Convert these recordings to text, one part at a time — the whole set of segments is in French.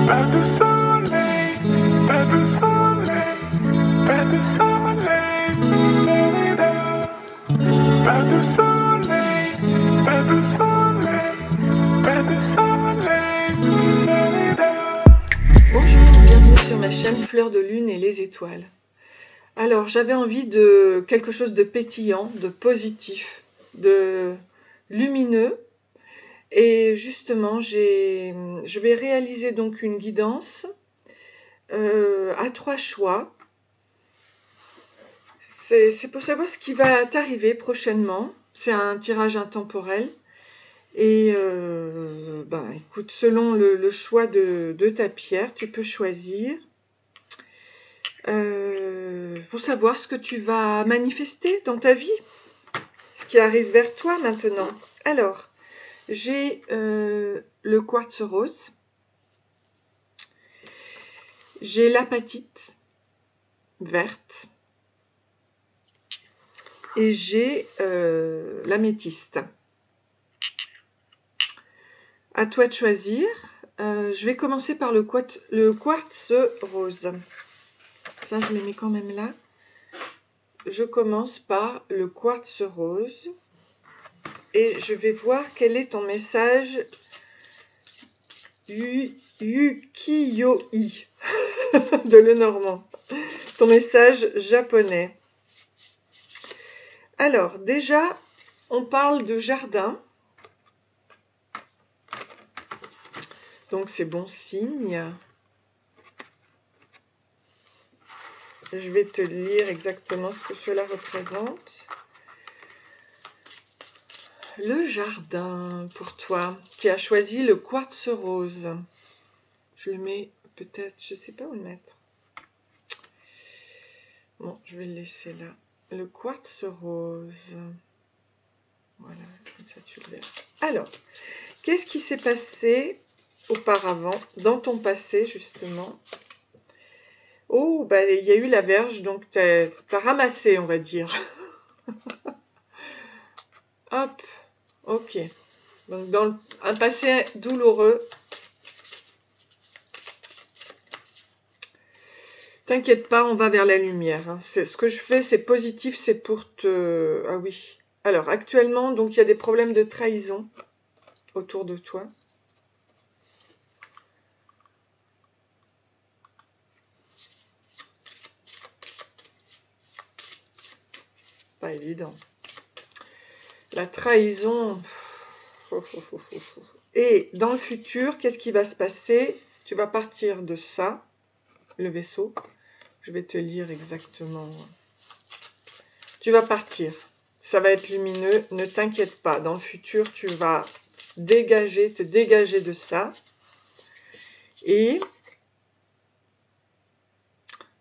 Pas de soleil, pas de soleil, pas de soleil, pas de soleil, pas de soleil, pas de soleil. Bonjour, bienvenue sur ma chaîne Fleurs de Lune et les étoiles. Alors, j'avais envie de quelque chose de pétillant, de positif, de lumineux. Et justement, je vais réaliser donc une guidance à 3 choix. C'est pour savoir ce qui va t'arriver prochainement. C'est un tirage intemporel. Et écoute, selon le choix de ta pierre, tu peux choisir pour savoir ce que tu vas manifester dans ta vie, ce qui arrive vers toi maintenant. Alors, j'ai le quartz rose, j'ai l'apatite verte et j'ai l'améthyste. À toi de choisir. Je vais commencer par le quartz rose. Ça, je les mets quand même là. Je commence par le quartz rose. Et je vais voir quel est ton message Yuki-Yoi de Lenormand. Ton message japonais. Alors, déjà, on parle de jardin. Donc, c'est bon signe. Je vais te lire exactement ce que cela représente. Le jardin pour toi qui a choisi le quartz rose. Je le mets peut-être, je ne sais pas où le mettre. Bon, je vais le laisser là. Le quartz rose. Voilà, comme ça tu le verras. Alors, qu'est-ce qui s'est passé auparavant, dans ton passé justement? Oh, bah, il y a eu la verge, donc tu as ramassé, on va dire. Hop. Ok, donc dans un passé douloureux, t'inquiète pas, on va vers la lumière. Hein. Ce que je fais, c'est positif, c'est pour te... Ah oui. Alors, actuellement, donc il y a des problèmes de trahison autour de toi. Pas évident. La trahison... Et dans le futur, qu'est-ce qui va se passer? Tu vas partir de ça, le vaisseau. Je vais te lire exactement. Tu vas partir. Ça va être lumineux. Ne t'inquiète pas. Dans le futur, tu vas te dégager de ça. Et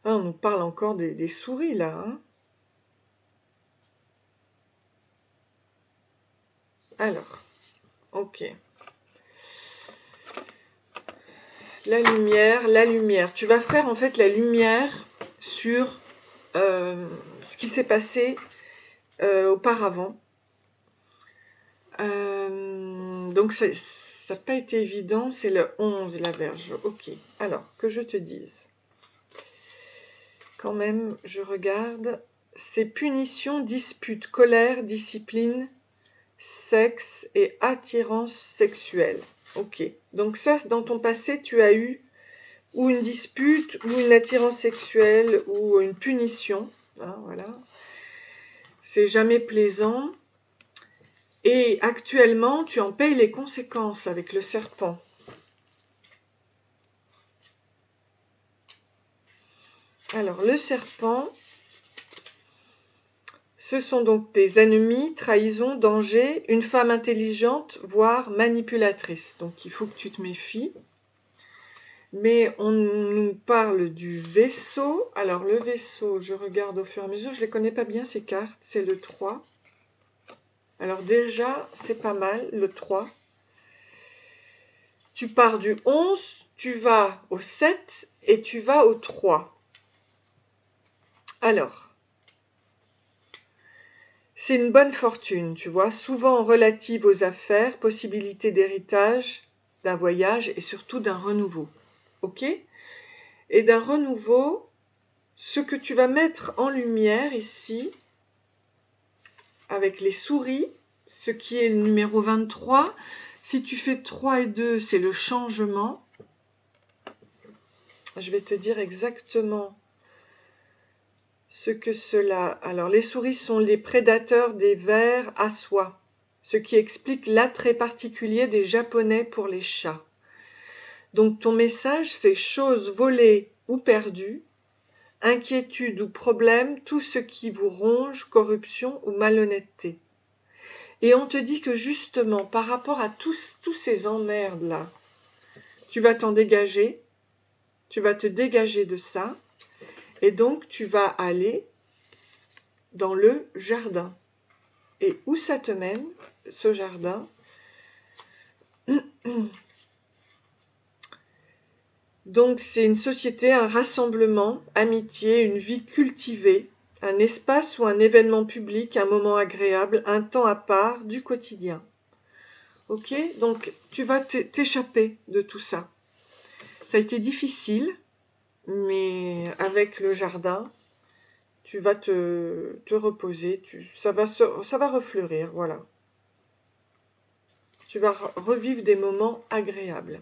on nous parle encore des souris là. Hein. Alors, ok. La lumière. Tu vas faire en fait la lumière sur ce qui s'est passé auparavant. Donc ça n'a pas été évident, c'est le 11 la verge. Ok, alors que je te dise. Quand même, je regarde. C'est punition, dispute, colère, discipline, sexe et attirance sexuelle. Ok, donc ça, dans ton passé, tu as eu ou une dispute, ou une attirance sexuelle, ou une punition. Hein, voilà. C'est jamais plaisant. Et actuellement, tu en payes les conséquences avec le serpent. Alors, le serpent, ce sont donc des ennemis, trahison, danger, une femme intelligente, voire manipulatrice. Donc, il faut que tu te méfies. Mais on nous parle du vaisseau. Alors, le vaisseau, je regarde au fur et à mesure. Je ne les connais pas bien, ces cartes. C'est le 3. Alors déjà, c'est pas mal, le 3. Tu pars du 11, tu vas au 7 et tu vas au 3. Alors, c'est une bonne fortune, tu vois, souvent relative aux affaires, possibilité d'héritage, d'un voyage et surtout d'un renouveau. ok? Et d'un renouveau, ce que tu vas mettre en lumière ici, avec les souris, ce qui est le numéro 23. Si tu fais 3 et 2, c'est le changement. Je vais te dire exactement ce que cela... Alors, les souris sont les prédateurs des vers à soie, ce qui explique l'attrait particulier des Japonais pour les chats. Donc, ton message, c'est choses volées ou perdues, inquiétude ou problème, tout ce qui vous ronge, corruption ou malhonnêteté. Et on te dit que justement, par rapport à tous ces emmerdes-là, tu vas t'en dégager, tu vas te dégager de ça, et donc tu vas aller dans le jardin. Et où ça te mène, ce jardin? Donc c'est une société, un rassemblement, amitié, une vie cultivée, un espace ou un événement public, un moment agréable, un temps à part du quotidien. Ok? Donc tu vas t'échapper de tout ça. Ça a été difficile, mais avec le jardin, tu vas te reposer, ça va refleurir, voilà. Tu vas revivre des moments agréables.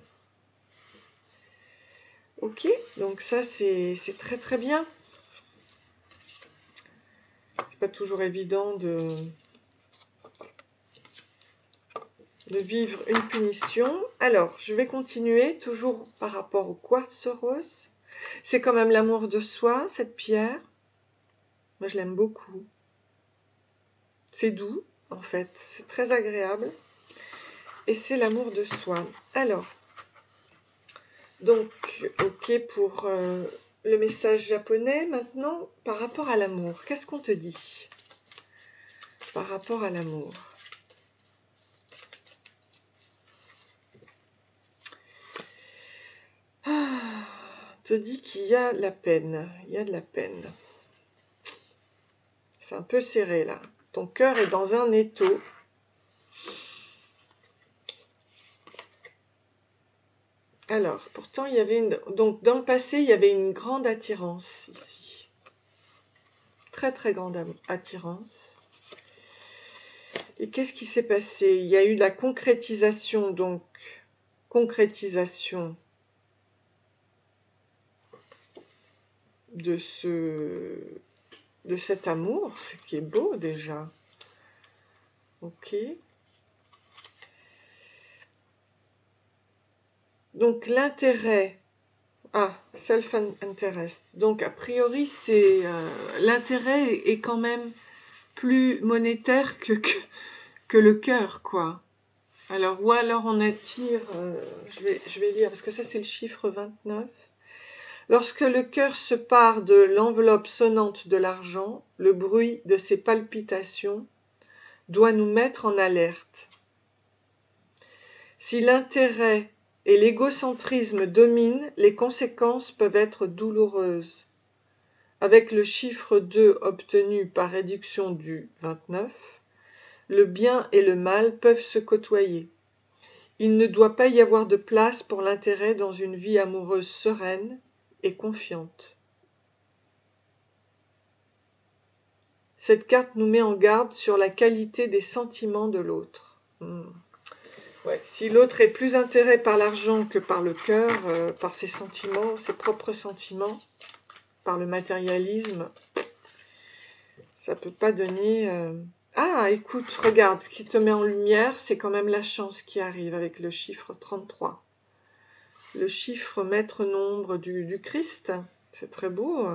Ok, donc ça c'est très très bien. C'est pas toujours évident de vivre une punition. Alors, je vais continuer toujours par rapport au quartz rose. C'est quand même l'amour de soi, cette pierre. Moi, je l'aime beaucoup. C'est doux, en fait. C'est très agréable. Et c'est l'amour de soi. Alors, donc, ok pour le message japonais. Maintenant, par rapport à l'amour, qu'est-ce qu'on te dit par rapport à l'amour? Ah, on te dit qu'il y a la peine. Il y a de la peine. C'est un peu serré, là. Ton cœur est dans un étau. Alors, pourtant, il y avait donc, dans le passé, il y avait une grande attirance ici. Très, très grande attirance. Et qu'est-ce qui s'est passé? Il y a eu la concrétisation, donc, concrétisation de cet amour, ce qui est beau déjà. Ok. Donc, l'intérêt... Ah, self-interest. Donc, a priori, c'est l'intérêt est quand même plus monétaire que le cœur, quoi. Alors, ou alors on attire, je vais lire, parce que ça c'est le chiffre 29. Lorsque le cœur se pare de l'enveloppe sonnante de l'argent, le bruit de ses palpitations doit nous mettre en alerte. Si l'intérêt et l'égocentrisme dominent, les conséquences peuvent être douloureuses. Avec le chiffre 2 obtenu par réduction du 29, le bien et le mal peuvent se côtoyer. Il ne doit pas y avoir de place pour l'intérêt dans une vie amoureuse sereine et confiante. Cette carte nous met en garde sur la qualité des sentiments de l'autre. Ouais, si l'autre est plus intéressé par l'argent que par le cœur, par ses sentiments, ses propres sentiments, par le matérialisme, ça peut pas donner... Ah, écoute, regarde, ce qui te met en lumière, c'est quand même la chance qui arrive avec le chiffre 33. Le chiffre maître nombre du Christ, c'est très beau.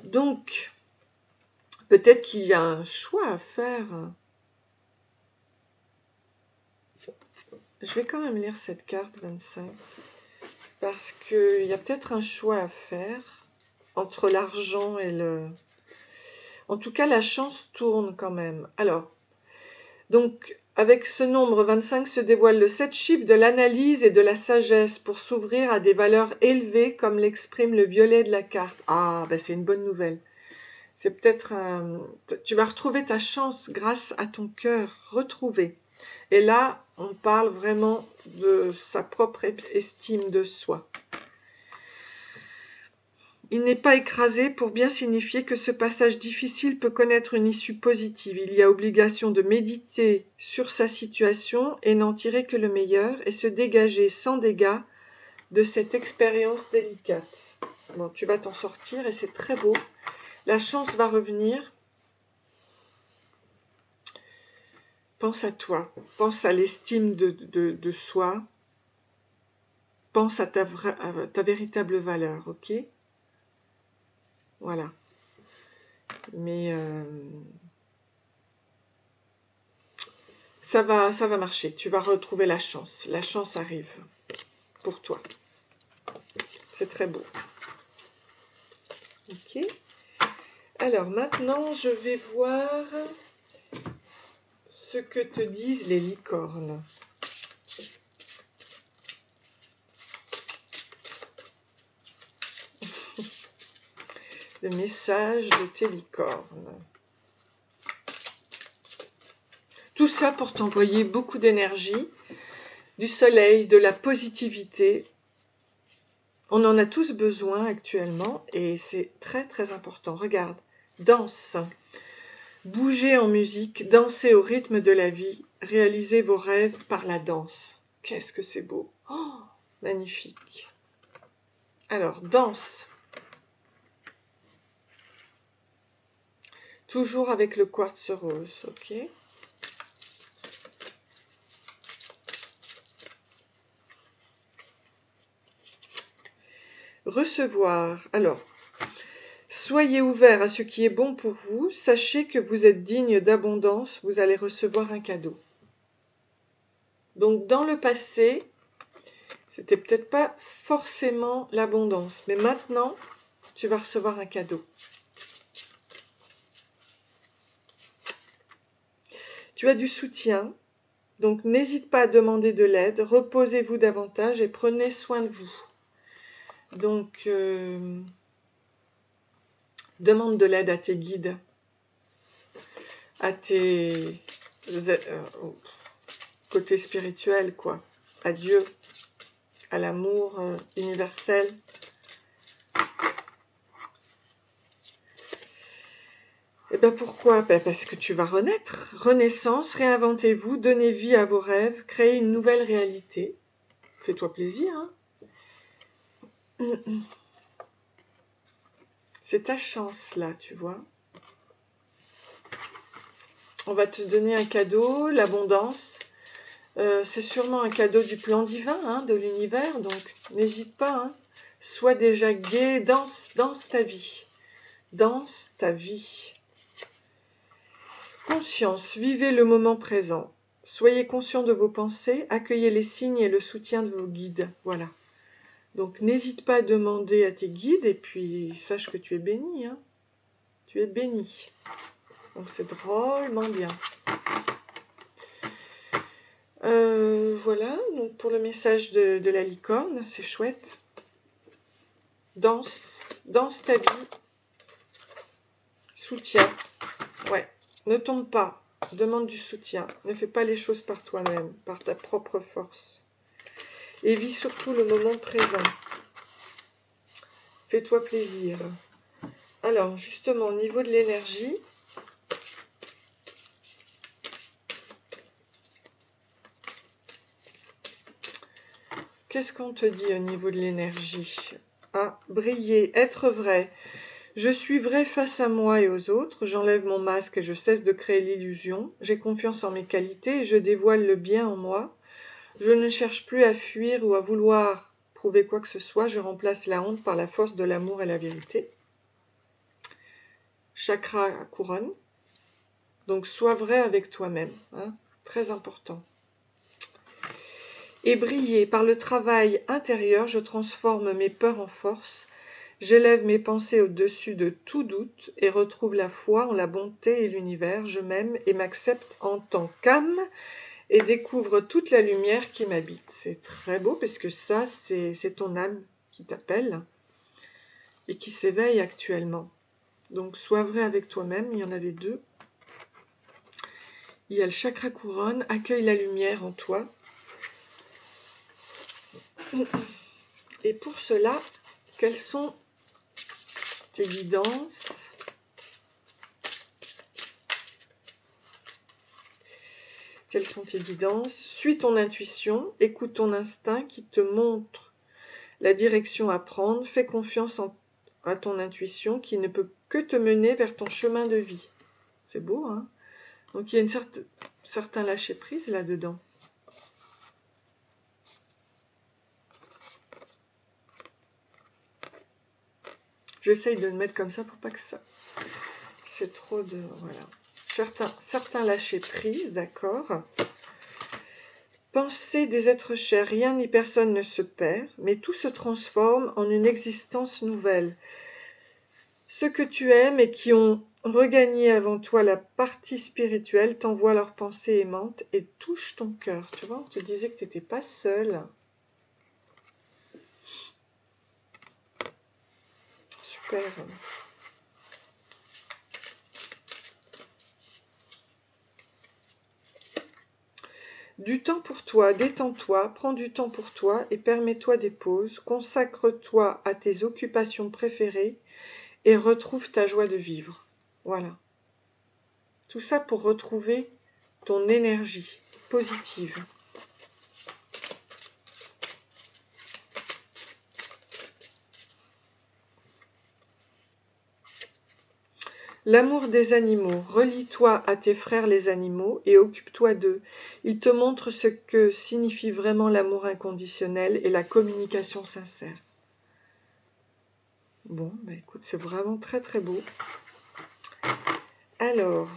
Donc, peut-être qu'il y a un choix à faire. Je vais quand même lire cette carte 25, parce qu'il y a peut-être un choix à faire entre l'argent et le... En tout cas, la chance tourne quand même. Alors, donc, avec ce nombre 25 se dévoile le 7 chiffre de l'analyse et de la sagesse pour s'ouvrir à des valeurs élevées comme l'exprime le violet de la carte. Ah, ben c'est une bonne nouvelle. C'est peut-être tu vas retrouver ta chance grâce à ton cœur retrouvé. Et là, on parle vraiment de sa propre estime de soi. Il n'est pas écrasé pour bien signifier que ce passage difficile peut connaître une issue positive. Il y a obligation de méditer sur sa situation et n'en tirer que le meilleur et se dégager sans dégâts de cette expérience délicate. Bon, tu vas t'en sortir et c'est très beau. La chance va revenir. Pense à toi, pense à l'estime de soi, pense à ta véritable valeur, ok? Voilà. Mais ça va marcher, tu vas retrouver la chance. La chance arrive pour toi. C'est très beau. Ok. Alors maintenant, je vais voir ce que te disent les licornes. Le message de tes licornes. Tout ça pour t'envoyer beaucoup d'énergie, du soleil, de la positivité. On en a tous besoin actuellement et c'est très très important. Regarde, danse, bougez en musique, dansez au rythme de la vie, réalisez vos rêves par la danse. Qu'est-ce que c'est beau! Oh, magnifique! Alors, danse. Toujours avec le quartz rose, ok? Recevoir. Alors, soyez ouverts à ce qui est bon pour vous. Sachez que vous êtes digne d'abondance. Vous allez recevoir un cadeau. Donc, dans le passé, c'était peut-être pas forcément l'abondance. Mais maintenant, tu vas recevoir un cadeau. Tu as du soutien. Donc, n'hésite pas à demander de l'aide. Reposez-vous davantage et prenez soin de vous. Donc, demande de l'aide à tes guides, à tes côtés spirituels, quoi, à Dieu, à l'amour universel. Et bien pourquoi? Parce que tu vas renaître. Renaissance, réinventez-vous, donnez vie à vos rêves, créez une nouvelle réalité. Fais-toi plaisir, hein. C'est ta chance là, tu vois. On va te donner un cadeau, l'abondance. C'est sûrement un cadeau du plan divin, hein, de l'univers, donc n'hésite pas. Hein. Sois déjà gai, danse ta vie. Danse ta vie. Conscience, vivez le moment présent. Soyez conscient de vos pensées, accueillez les signes et le soutien de vos guides. Voilà. Donc n'hésite pas à demander à tes guides et puis sache que tu es béni. Hein. Tu es béni. Donc c'est drôlement bien. Voilà, donc pour le message de la licorne, c'est chouette. Danse ta vie. Soutien. Ouais, ne tombe pas. Demande du soutien. Ne fais pas les choses par toi-même, par ta propre force. Et vis surtout le moment présent. Fais-toi plaisir. Alors, justement, au niveau de l'énergie, qu'est-ce qu'on te dit au niveau de l'énergie? Ah, briller, être vrai. Je suis vrai face à moi et aux autres. J'enlève mon masque et je cesse de créer l'illusion. J'ai confiance en mes qualités et je dévoile le bien en moi. Je ne cherche plus à fuir ou à vouloir prouver quoi que ce soit. Je remplace la honte par la force de l'amour et la vérité. Chakra couronne. Donc, sois vrai avec toi-même. Hein, très important. Et briller par le travail intérieur, je transforme mes peurs en force. J'élève mes pensées au-dessus de tout doute et retrouve la foi en la bonté et l'univers. Je m'aime et m'accepte en tant qu'âme et découvre toute la lumière qui m'habite. C'est très beau parce que ça, c'est ton âme qui t'appelle et qui s'éveille actuellement. Donc, sois vrai avec toi-même. Il y en avait deux. Il y a le chakra couronne, accueille la lumière en toi. Et pour cela, quelles sont tes guidances? Quelles sont tes guidances? Suis ton intuition, écoute ton instinct qui te montre la direction à prendre. Fais confiance à ton intuition qui ne peut que te mener vers ton chemin de vie. C'est beau, hein? Donc il y a certain lâcher-prise là-dedans. J'essaye de le mettre comme ça pour pas que ça... C'est trop de... Voilà. Certains lâcher-prise, d'accord. Pensée des êtres chers, rien ni personne ne se perd, mais tout se transforme en une existence nouvelle. Ceux que tu aimes et qui ont regagné avant toi la partie spirituelle t'envoient leurs pensées aimantes et touchent ton cœur. Tu vois, on te disait que tu n'étais pas seul. Super. Du temps pour toi, détends-toi, prends du temps pour toi et permets-toi des pauses, consacre-toi à tes occupations préférées et retrouve ta joie de vivre. Voilà. Tout ça pour retrouver ton énergie positive. L'amour des animaux. Relie-toi à tes frères les animaux et occupe-toi d'eux. Ils te montrent ce que signifie vraiment l'amour inconditionnel et la communication sincère. Bon, bah écoute, c'est vraiment très très beau. Alors,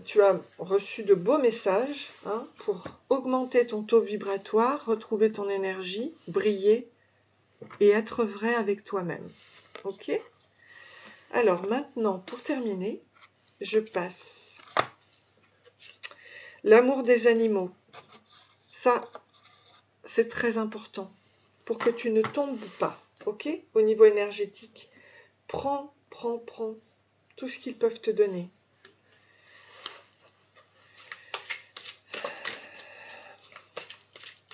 tu as reçu de beaux messages hein, pour augmenter ton taux vibratoire, retrouver ton énergie, briller et être vrai avec toi-même. Ok ? Alors maintenant, pour terminer, je passe. L'amour des animaux. Ça, c'est très important pour que tu ne tombes pas. Ok ? Au niveau énergétique, prends tout ce qu'ils peuvent te donner.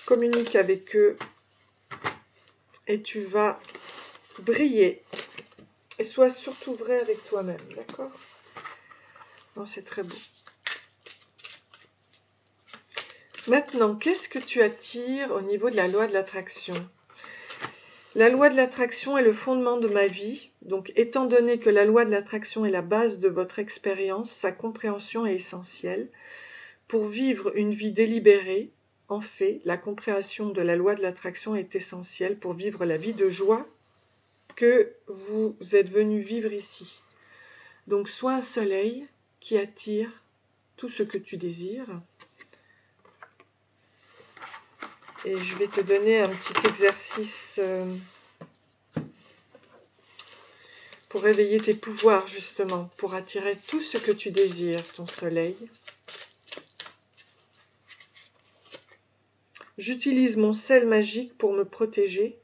Communique avec eux et tu vas briller. Et sois surtout vrai avec toi-même, d'accord? Non, c'est très beau. Maintenant, qu'est-ce que tu attires au niveau de la loi de l'attraction? La loi de l'attraction est le fondement de ma vie. Donc, étant donné que la loi de l'attraction est la base de votre expérience, sa compréhension est essentielle. Pour vivre une vie délibérée, en fait, la compréhension de la loi de l'attraction est essentielle pour vivre la vie de joie que vous êtes venu vivre ici. Donc, sois un soleil qui attire tout ce que tu désires. Et je vais te donner un petit exercice pour réveiller tes pouvoirs, justement, pour attirer tout ce que tu désires, ton soleil. J'utilise mon sel magique pour me protéger.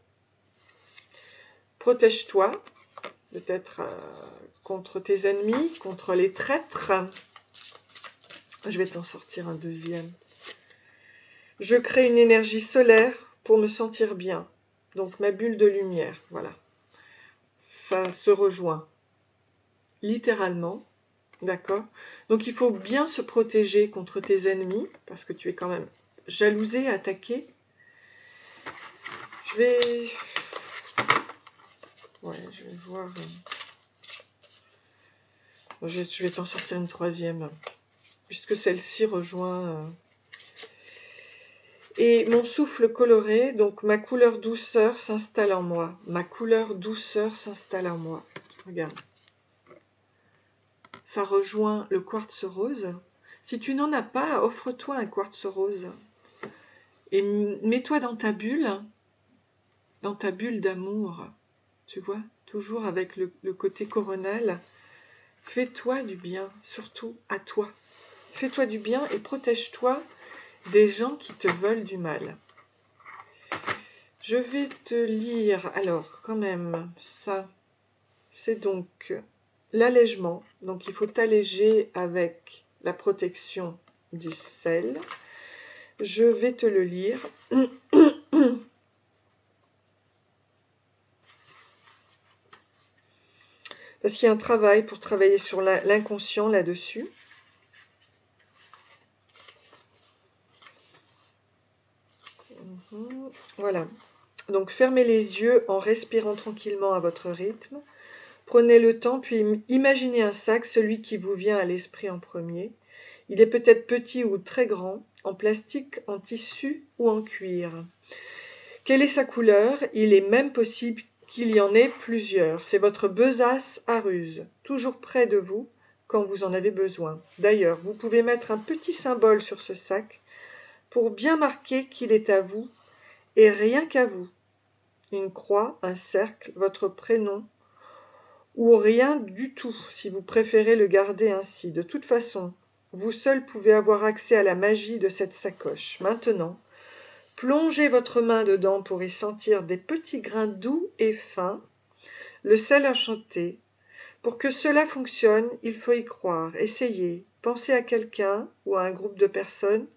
Protège-toi, peut-être contre tes ennemis, contre les traîtres. Je vais t'en sortir un deuxième. Je crée une énergie solaire pour me sentir bien. Donc ma bulle de lumière, voilà. Ça se rejoint littéralement, d'accord? Donc il faut bien se protéger contre tes ennemis, parce que tu es quand même jalousé, attaqué. Je vais voir. Je vais t'en sortir une troisième, puisque celle-ci rejoint. Et mon souffle coloré, donc ma couleur douceur s'installe en moi. Ma couleur douceur s'installe en moi. Regarde. Ça rejoint le quartz rose. Si tu n'en as pas, offre-toi un quartz rose. Et mets-toi dans ta bulle d'amour. Tu vois, toujours avec le côté coronal. Fais-toi du bien, surtout à toi. Fais-toi du bien et protège-toi des gens qui te veulent du mal. Je vais te lire, alors quand même, ça, c'est donc l'allègement. Donc il faut t'alléger avec la protection du sel. Je vais te le lire. Parce qu'il y a un travail pour travailler sur l'inconscient là-dessus. Voilà. Donc fermez les yeux en respirant tranquillement à votre rythme. Prenez le temps, puis imaginez un sac, celui qui vous vient à l'esprit en premier. Il est peut-être petit ou très grand, en plastique, en tissu ou en cuir. Quelle est sa couleur? Il est même possible qu'il y en ait plusieurs. C'est votre besace à ruse, toujours près de vous quand vous en avez besoin. D'ailleurs, vous pouvez mettre un petit symbole sur ce sac pour bien marquer qu'il est à vous et rien qu'à vous. Une croix, un cercle, votre prénom ou rien du tout si vous préférez le garder ainsi. De toute façon, vous seul pouvez avoir accès à la magie de cette sacoche. Maintenant, plongez votre main dedans pour y sentir des petits grains doux et fins, le sel enchanté. Pour que cela fonctionne, il faut y croire. Essayez. Pensez à quelqu'un ou à un groupe de personnes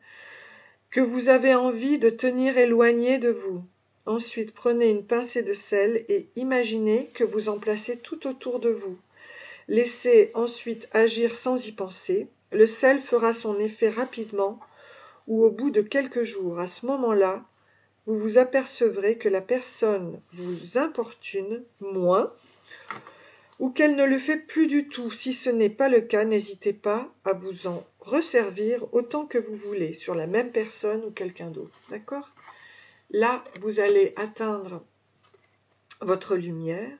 que vous avez envie de tenir éloigné de vous. Ensuite, prenez une pincée de sel et imaginez que vous en placez tout autour de vous. Laissez ensuite agir sans y penser. Le sel fera son effet rapidement ou au bout de quelques jours. À ce moment-là, vous vous apercevrez que la personne vous importune moins ou qu'elle ne le fait plus du tout. Si ce n'est pas le cas, n'hésitez pas à vous en resservir autant que vous voulez sur la même personne ou quelqu'un d'autre. D'accord ? Là, vous allez atteindre votre lumière.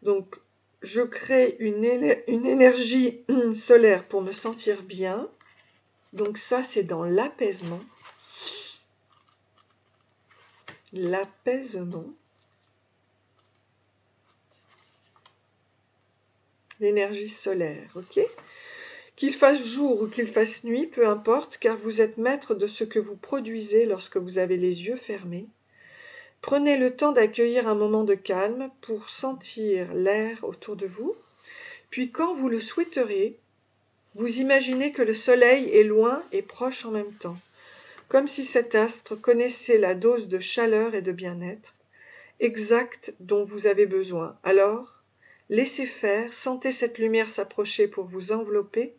Donc, je crée une énergie solaire pour me sentir bien. Donc ça, c'est dans l'apaisement. L'apaisement. L'énergie solaire, ok ? Qu'il fasse jour ou qu'il fasse nuit, peu importe, car vous êtes maître de ce que vous produisez lorsque vous avez les yeux fermés. Prenez le temps d'accueillir un moment de calme pour sentir l'air autour de vous. Puis quand vous le souhaiterez, vous imaginez que le soleil est loin et proche en même temps, comme si cet astre connaissait la dose de chaleur et de bien-être exacte dont vous avez besoin. Alors, laissez faire, sentez cette lumière s'approcher pour vous envelopper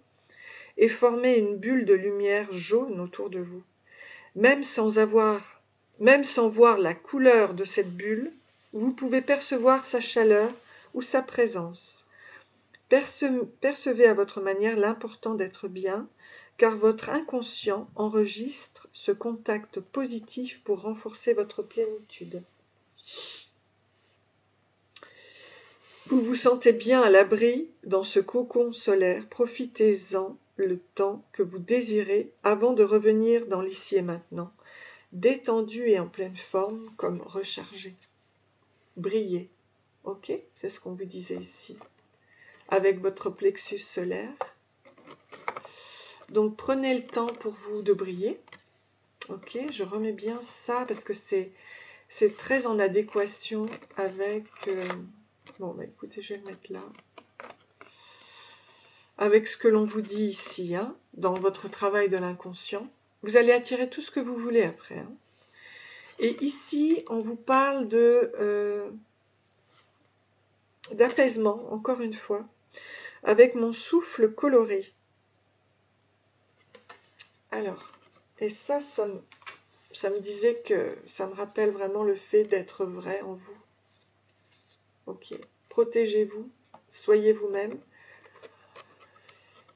et former une bulle de lumière jaune autour de vous. Même sans voir la couleur de cette bulle, vous pouvez percevoir sa chaleur ou sa présence. Percevez à votre manière l'important d'être bien, car votre inconscient enregistre ce contact positif pour renforcer votre plénitude. Vous vous sentez bien à l'abri dans ce cocon solaire, profitez-en le temps que vous désirez avant de revenir dans l'ici et maintenant, détendu et en pleine forme comme rechargé. Brillez, ok? C'est ce qu'on vous disait ici. Avec votre plexus solaire. Donc prenez le temps pour vous de briller. Ok, je remets bien ça parce que c'est très en adéquation avec... Bon, bah écoutez, je vais le mettre là. Avec ce que l'on vous dit ici, hein, dans votre travail de l'inconscient. Vous allez attirer tout ce que vous voulez après. Hein. Et ici, on vous parle d'apaisement, encore une fois, avec mon souffle coloré. Alors, et ça me disait que ça me rappelle vraiment le fait d'être vrai en vous. Ok, protégez-vous, soyez vous-même.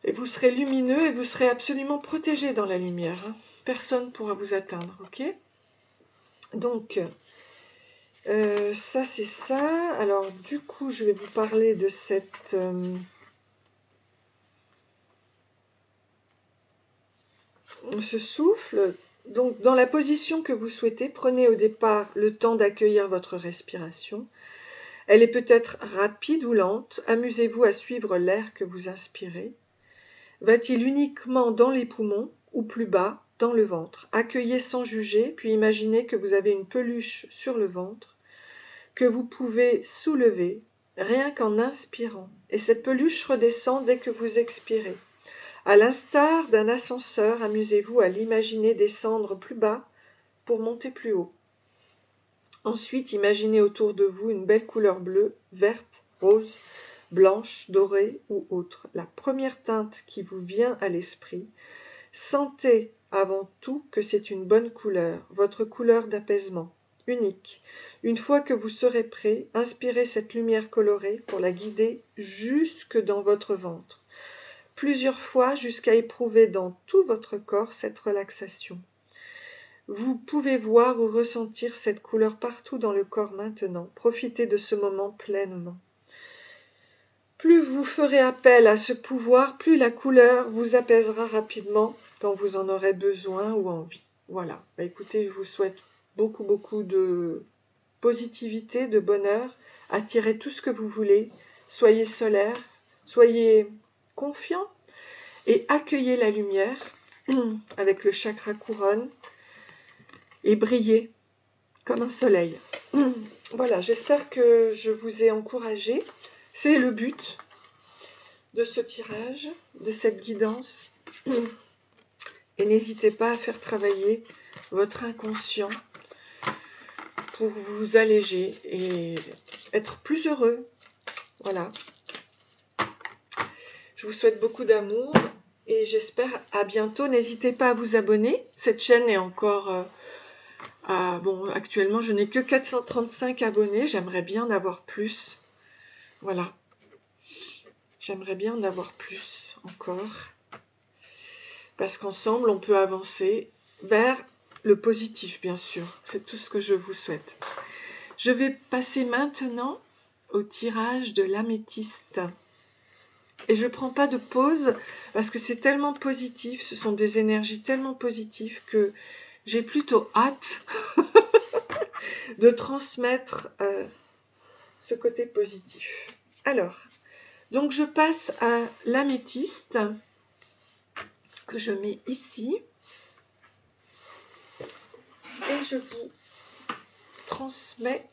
Et vous serez lumineux et vous serez absolument protégé dans la lumière. Hein. Personne ne pourra vous atteindre, ok? Donc, ça c'est ça. Alors, du coup, je vais vous parler de cette... ce souffle. Donc, dans la position que vous souhaitez, prenez au départ le temps d'accueillir votre respiration. Elle est peut-être rapide ou lente. Amusez-vous à suivre l'air que vous inspirez. Va-t-il uniquement dans les poumons ou plus bas, dans le ventre? Accueillez sans juger, puis imaginez que vous avez une peluche sur le ventre, que vous pouvez soulever rien qu'en inspirant. Et cette peluche redescend dès que vous expirez. À l'instar d'un ascenseur, amusez-vous à l'imaginer descendre plus bas pour monter plus haut. Ensuite, imaginez autour de vous une belle couleur bleue, verte, rose, blanche, dorée ou autre. La première teinte qui vous vient à l'esprit, sentez avant tout que c'est une bonne couleur, votre couleur d'apaisement, unique. Une fois que vous serez prêt, inspirez cette lumière colorée pour la guider jusque dans votre ventre, plusieurs fois jusqu'à éprouver dans tout votre corps cette relaxation. Vous pouvez voir ou ressentir cette couleur partout dans le corps maintenant. Profitez de ce moment pleinement. Plus vous ferez appel à ce pouvoir, plus la couleur vous apaisera rapidement quand vous en aurez besoin ou envie. Voilà. Écoutez, je vous souhaite beaucoup de positivité, de bonheur. Attirez tout ce que vous voulez. Soyez solaire, soyez confiant et accueillez la lumière avec le chakra couronne. Et briller comme un soleil. Voilà, j'espère que je vous ai encouragé. C'est le but de ce tirage, de cette guidance. Et n'hésitez pas à faire travailler votre inconscient pour vous alléger et être plus heureux. Voilà. Je vous souhaite beaucoup d'amour et j'espère à bientôt. N'hésitez pas à vous abonner. Cette chaîne est encore... bon, actuellement, je n'ai que 435 abonnés. J'aimerais bien en avoir plus. Voilà. J'aimerais bien en avoir plus encore. Parce qu'ensemble, on peut avancer vers le positif, bien sûr. C'est tout ce que je vous souhaite. Je vais passer maintenant au tirage de l'améthyste. Et je ne prends pas de pause parce que c'est tellement positif. Ce sont des énergies tellement positives que j'ai plutôt hâte de transmettre ce côté positif. Alors, donc je passe à l'améthyste que je mets ici et je vous transmets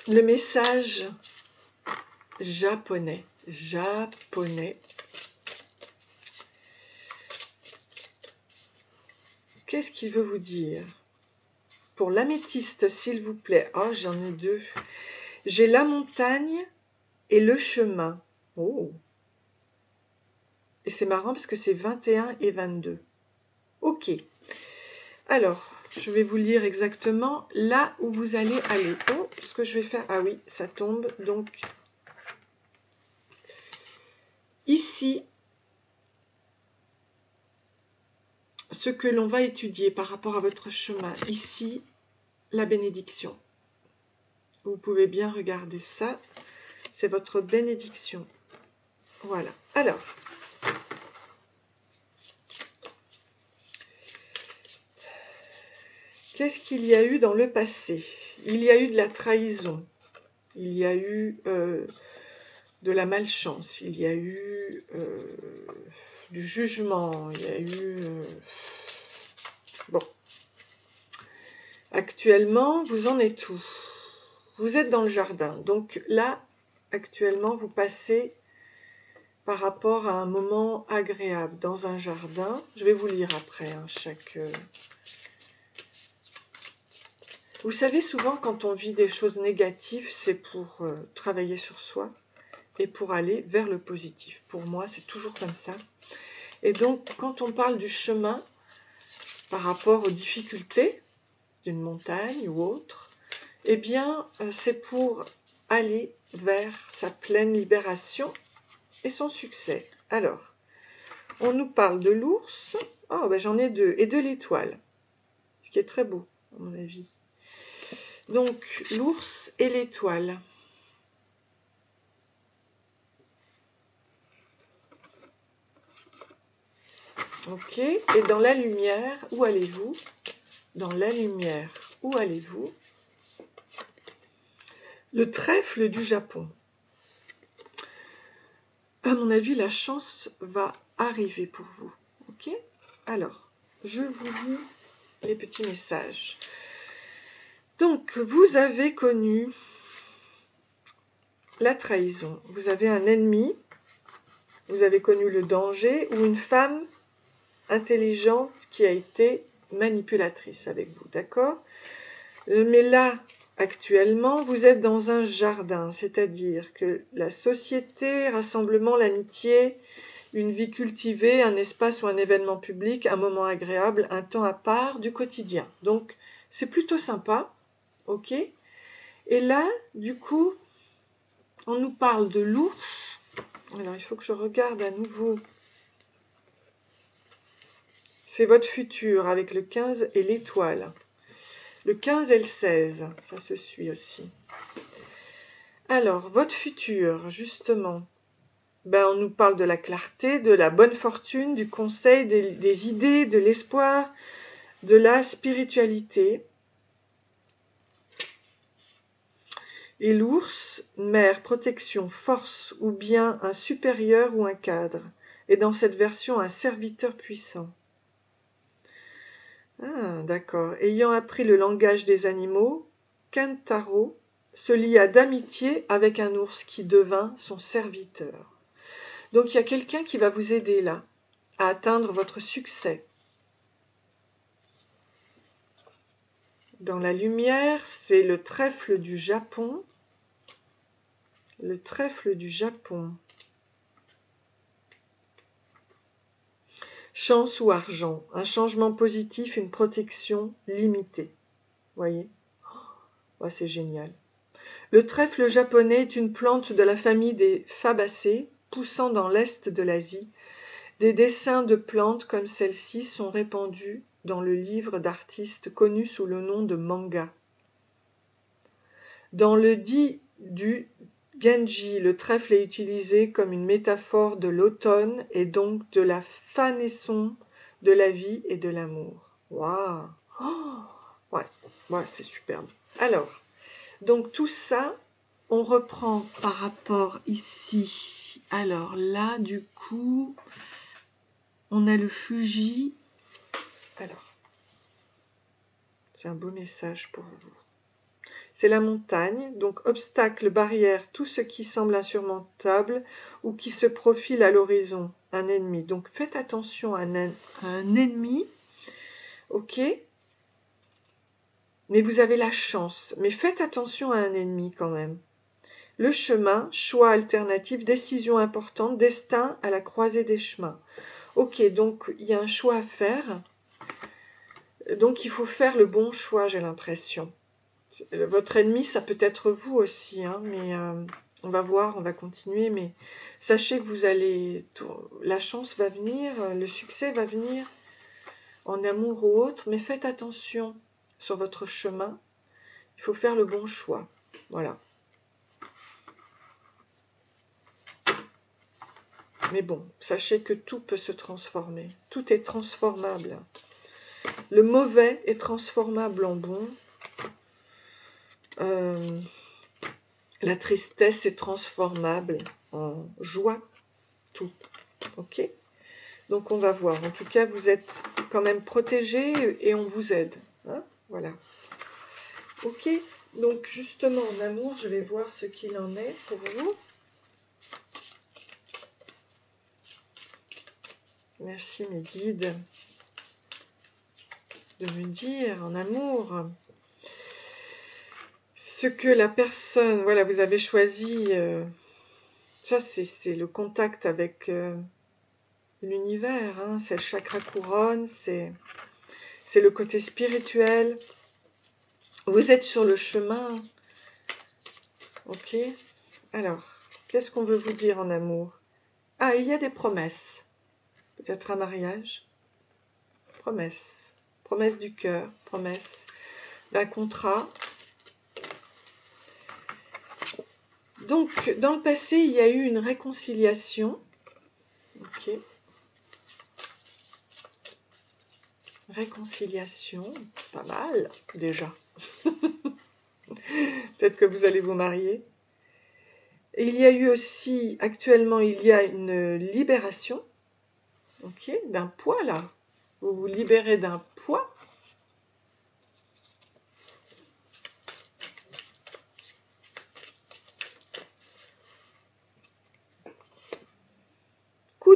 le message japonais. Qu'est-ce qu'il veut vous dire? Pour l'améthyste, s'il vous plaît. Oh, j'en ai deux. J'ai la montagne et le chemin. Oh. Et c'est marrant parce que c'est 21 et 22. Ok. Alors, je vais vous lire exactement là où vous allez aller. Oh, ce que je vais faire. Ah oui, ça tombe. Donc, ici, ce que l'on va étudier par rapport à votre chemin. Ici, la bénédiction. Vous pouvez bien regarder ça. C'est votre bénédiction. Voilà. Alors, qu'est-ce qu'il y a eu dans le passé? Il y a eu de la trahison. Il y a eu de la malchance. Il y a eu du jugement. Il y a eu... Bon. Actuellement, vous en êtes où? Vous êtes dans le jardin. Donc là, actuellement, vous passez par rapport à un moment agréable dans un jardin. Je vais vous lire après chaque... Vous savez, souvent, quand on vit des choses négatives, c'est pour travailler sur soi et pour aller vers le positif. Pour moi, c'est toujours comme ça. Et donc, quand on parle du chemin par rapport aux difficultés d'une montagne ou autre, eh bien, c'est pour aller vers sa pleine libération et son succès. Alors, on nous parle de l'ours. Oh, ben j'en ai deux. Et de l'étoile. Ce qui est très beau, à mon avis. Donc, l'ours et l'étoile. Ok. Et dans la lumière, où allez-vous? Dans la lumière, où allez-vous? Le trèfle du Japon. À mon avis, la chance va arriver pour vous. Ok? Alors, je vous lis les petits messages. Donc, vous avez connu la trahison. Vous avez un ennemi, vous avez connu le danger ou une femme intelligente qui a été manipulatrice avec vous, d'accord? Mais là, actuellement, vous êtes dans un jardin, c'est-à-dire que la société, rassemblement, l'amitié, une vie cultivée, un espace ou un événement public, un moment agréable, un temps à part du quotidien. Donc, c'est plutôt sympa, ok? Et là, du coup, on nous parle de l'ours. Alors, il faut que je regarde à nouveau. C'est votre futur avec le 15 et l'étoile. Le 15 et le 16, ça se suit aussi. Alors, votre futur, justement, ben, on nous parle de la clarté, de la bonne fortune, du conseil, des idées, de l'espoir, de la spiritualité. Et l'ours, mère, protection, force, ou bien un supérieur ou un cadre. Et dans cette version, un serviteur puissant. Ah, d'accord. Ayant appris le langage des animaux, Kantaro se lia d'amitié avec un ours qui devint son serviteur. Donc il y a quelqu'un qui va vous aider là, à atteindre votre succès. Dans la lumière, c'est le trèfle du Japon. Le trèfle du Japon. Chance ou argent, un changement positif, une protection limitée. Voyez? Oh, c'est génial. Le trèfle japonais est une plante de la famille des Fabacées, poussant dans l'est de l'Asie. Des dessins de plantes comme celle-ci sont répandus dans le livre d'artistes connus sous le nom de manga. Dans le dit du Genji, le trèfle est utilisé comme une métaphore de l'automne et donc de la fanaison de la vie et de l'amour. Waouh! Oh, ouais, c'est superbe. Alors, donc tout ça, on reprend par rapport ici. Alors là, du coup, on a le Fuji. Alors, c'est un beau message pour vous. C'est la montagne, donc obstacle, barrière, tout ce qui semble insurmontable ou qui se profile à l'horizon, un ennemi. Donc faites attention à un ennemi, ok? Mais vous avez la chance, mais faites attention à un ennemi quand même. Le chemin, choix alternatif, décision importante, destin à la croisée des chemins. Ok, donc il y a un choix à faire, donc il faut faire le bon choix, j'ai l'impression. Votre ennemi, ça peut être vous aussi, hein, mais on va voir, on va continuer, mais sachez que vous allez, la chance va venir, le succès va venir, en amour ou autre, mais faites attention sur votre chemin, il faut faire le bon choix, voilà. Mais bon, sachez que tout peut se transformer, tout est transformable. Le mauvais est transformable en bon. La tristesse est transformable en joie, tout. Ok? Donc on va voir. En tout cas, vous êtes quand même protégés et on vous aide. Hein? Voilà. Ok? Donc justement, en amour, je vais voir ce qu'il en est pour vous. Merci mes guides de me dire en amour ce que la personne, voilà, vous avez choisi, ça c'est le contact avec l'univers, hein, c'est le chakra couronne, c'est le côté spirituel. Vous êtes sur le chemin, ok? Alors, qu'est-ce qu'on veut vous dire en amour? Ah, il y a des promesses, peut-être un mariage, promesse du cœur, promesse d'un contrat. Donc, dans le passé, il y a eu une réconciliation. Ok. Réconciliation, pas mal, déjà. Peut-être que vous allez vous marier. Et il y a eu aussi, actuellement, il y a une libération. Ok, d'un poids, là. Vous vous libérez d'un poids.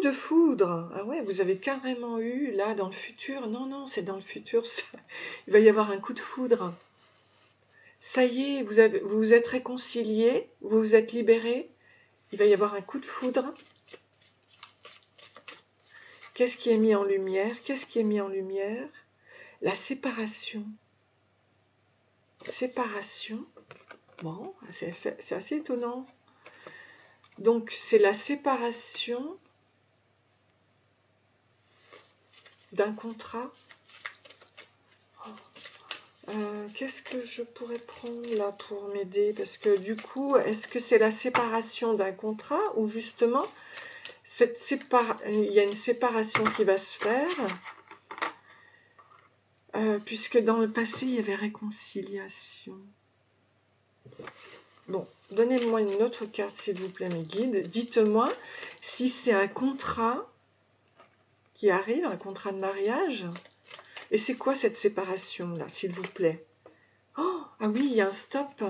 de foudre. Ah ouais, vous avez carrément eu, là, dans le futur. Non, non, c'est dans le futur, ça. Il va y avoir un coup de foudre. Ça y est, vous vous êtes réconciliés, vous vous êtes libérés. Il va y avoir un coup de foudre. Qu'est-ce qui est mis en lumière? Qu'est-ce qui est mis en lumière? La séparation. Séparation. Bon, c'est assez étonnant. Donc, c'est la séparation d'un contrat. Qu'est-ce que je pourrais prendre là pour m'aider? Parce que du coup, est-ce que c'est la séparation d'un contrat ou justement il y a une séparation qui va se faire puisque dans le passé, il y avait réconciliation. Bon, donnez-moi une autre carte s'il vous plaît mes guides. Dites-moi si c'est un contrat qui arrive, un contrat de mariage. Et c'est quoi cette séparation-là, s'il vous plaît? Oh, ah oui, il y a un stop.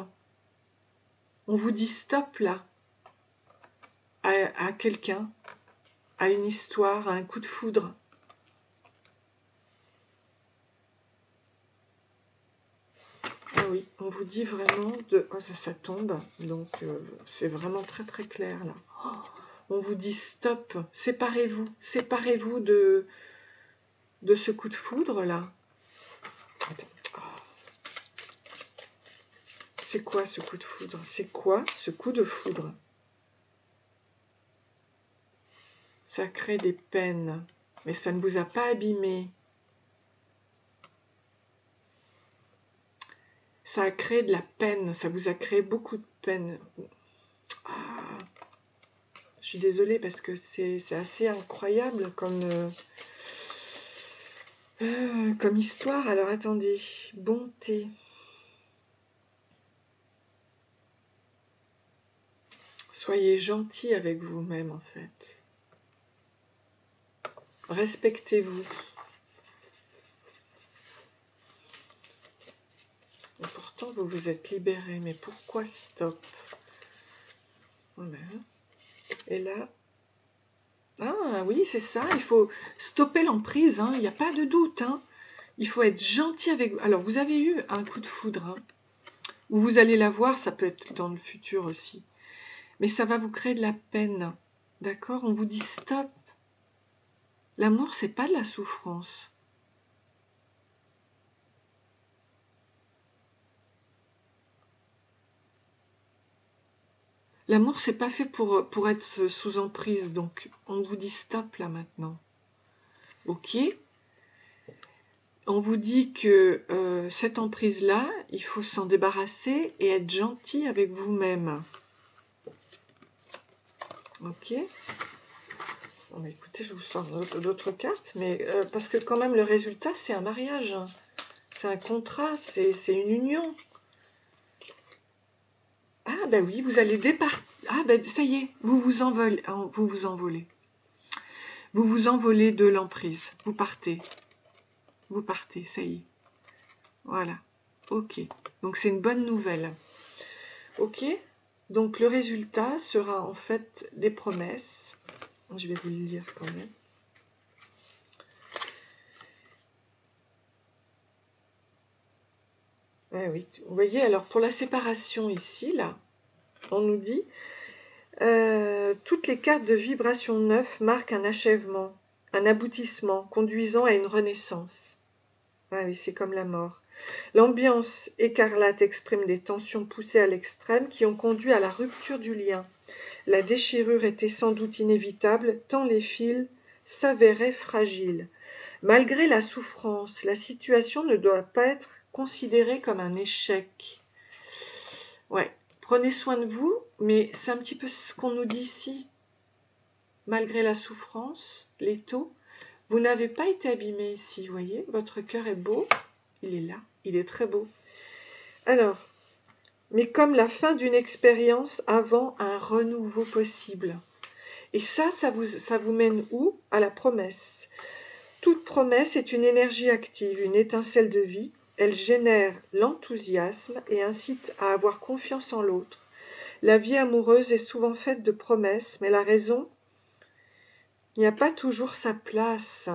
On vous dit stop, là. À quelqu'un, à une histoire, à un coup de foudre. Ah oui, on vous dit vraiment de... Oh, ça tombe, donc c'est vraiment très très clair, là. Oh, on vous dit stop, séparez-vous. Séparez-vous de ce coup de foudre, là. C'est quoi ce coup de foudre? C'est quoi ce coup de foudre? Ça crée des peines, mais ça ne vous a pas abîmé. Ça a créé de la peine, ça vous a créé beaucoup de peine. Ah, je suis désolée parce que c'est assez incroyable comme histoire. Alors attendez, bonté. Soyez gentil avec vous-même en fait. Respectez-vous. Et pourtant vous vous êtes libéré, mais pourquoi stop? Voilà. Et là, ah oui c'est ça, il faut stopper l'emprise, hein. Il n'y a pas de doute, hein. Il faut être gentil avec vous. Alors vous avez eu un coup de foudre, hein, où vous allez la voir, ça peut être dans le futur aussi. Mais ça va vous créer de la peine, d'accord? On vous dit stop. L'amour, c'est pas de la souffrance. L'amour, c'est pas fait pour être sous emprise, donc on vous dit stop là maintenant. Ok? On vous dit que cette emprise-là, il faut s'en débarrasser et être gentil avec vous-même. Ok? Bon, écoutez, je vous sors d'autres cartes, mais parce que quand même le résultat, c'est un mariage. Hein. C'est un contrat, c'est une union. Ah ben oui, vous allez départ. Ah ben ça y est, vous vous envolez. Vous vous envolez. Vous vous envolez de l'emprise. Vous partez. Vous partez, ça y est. Voilà. Ok. Donc c'est une bonne nouvelle. Ok. Donc le résultat sera en fait des promesses. Je vais vous le lire quand même. Ah oui, vous voyez, alors pour la séparation ici, là, on nous dit toutes les cartes de vibration 9 marquent un achèvement, un aboutissement, conduisant à une renaissance. Ah oui, c'est comme la mort. L'ambiance écarlate exprime des tensions poussées à l'extrême qui ont conduit à la rupture du lien. La déchirure était sans doute inévitable, tant les fils s'avéraient fragiles. Malgré la souffrance, la situation ne doit pas être considérée comme un échec. Ouais, prenez soin de vous, mais c'est un petit peu ce qu'on nous dit ici. Malgré la souffrance, les taux, vous n'avez pas été abîmé ici, vous voyez, votre cœur est beau, il est là, il est très beau. Alors, mais comme la fin d'une expérience avant un renouveau possible. Et ça vous mène où? À la promesse. Toute promesse est une énergie active, une étincelle de vie. Elle génère l'enthousiasme et incite à avoir confiance en l'autre. La vie amoureuse est souvent faite de promesses, mais la raison Il n'y a pas toujours sa place.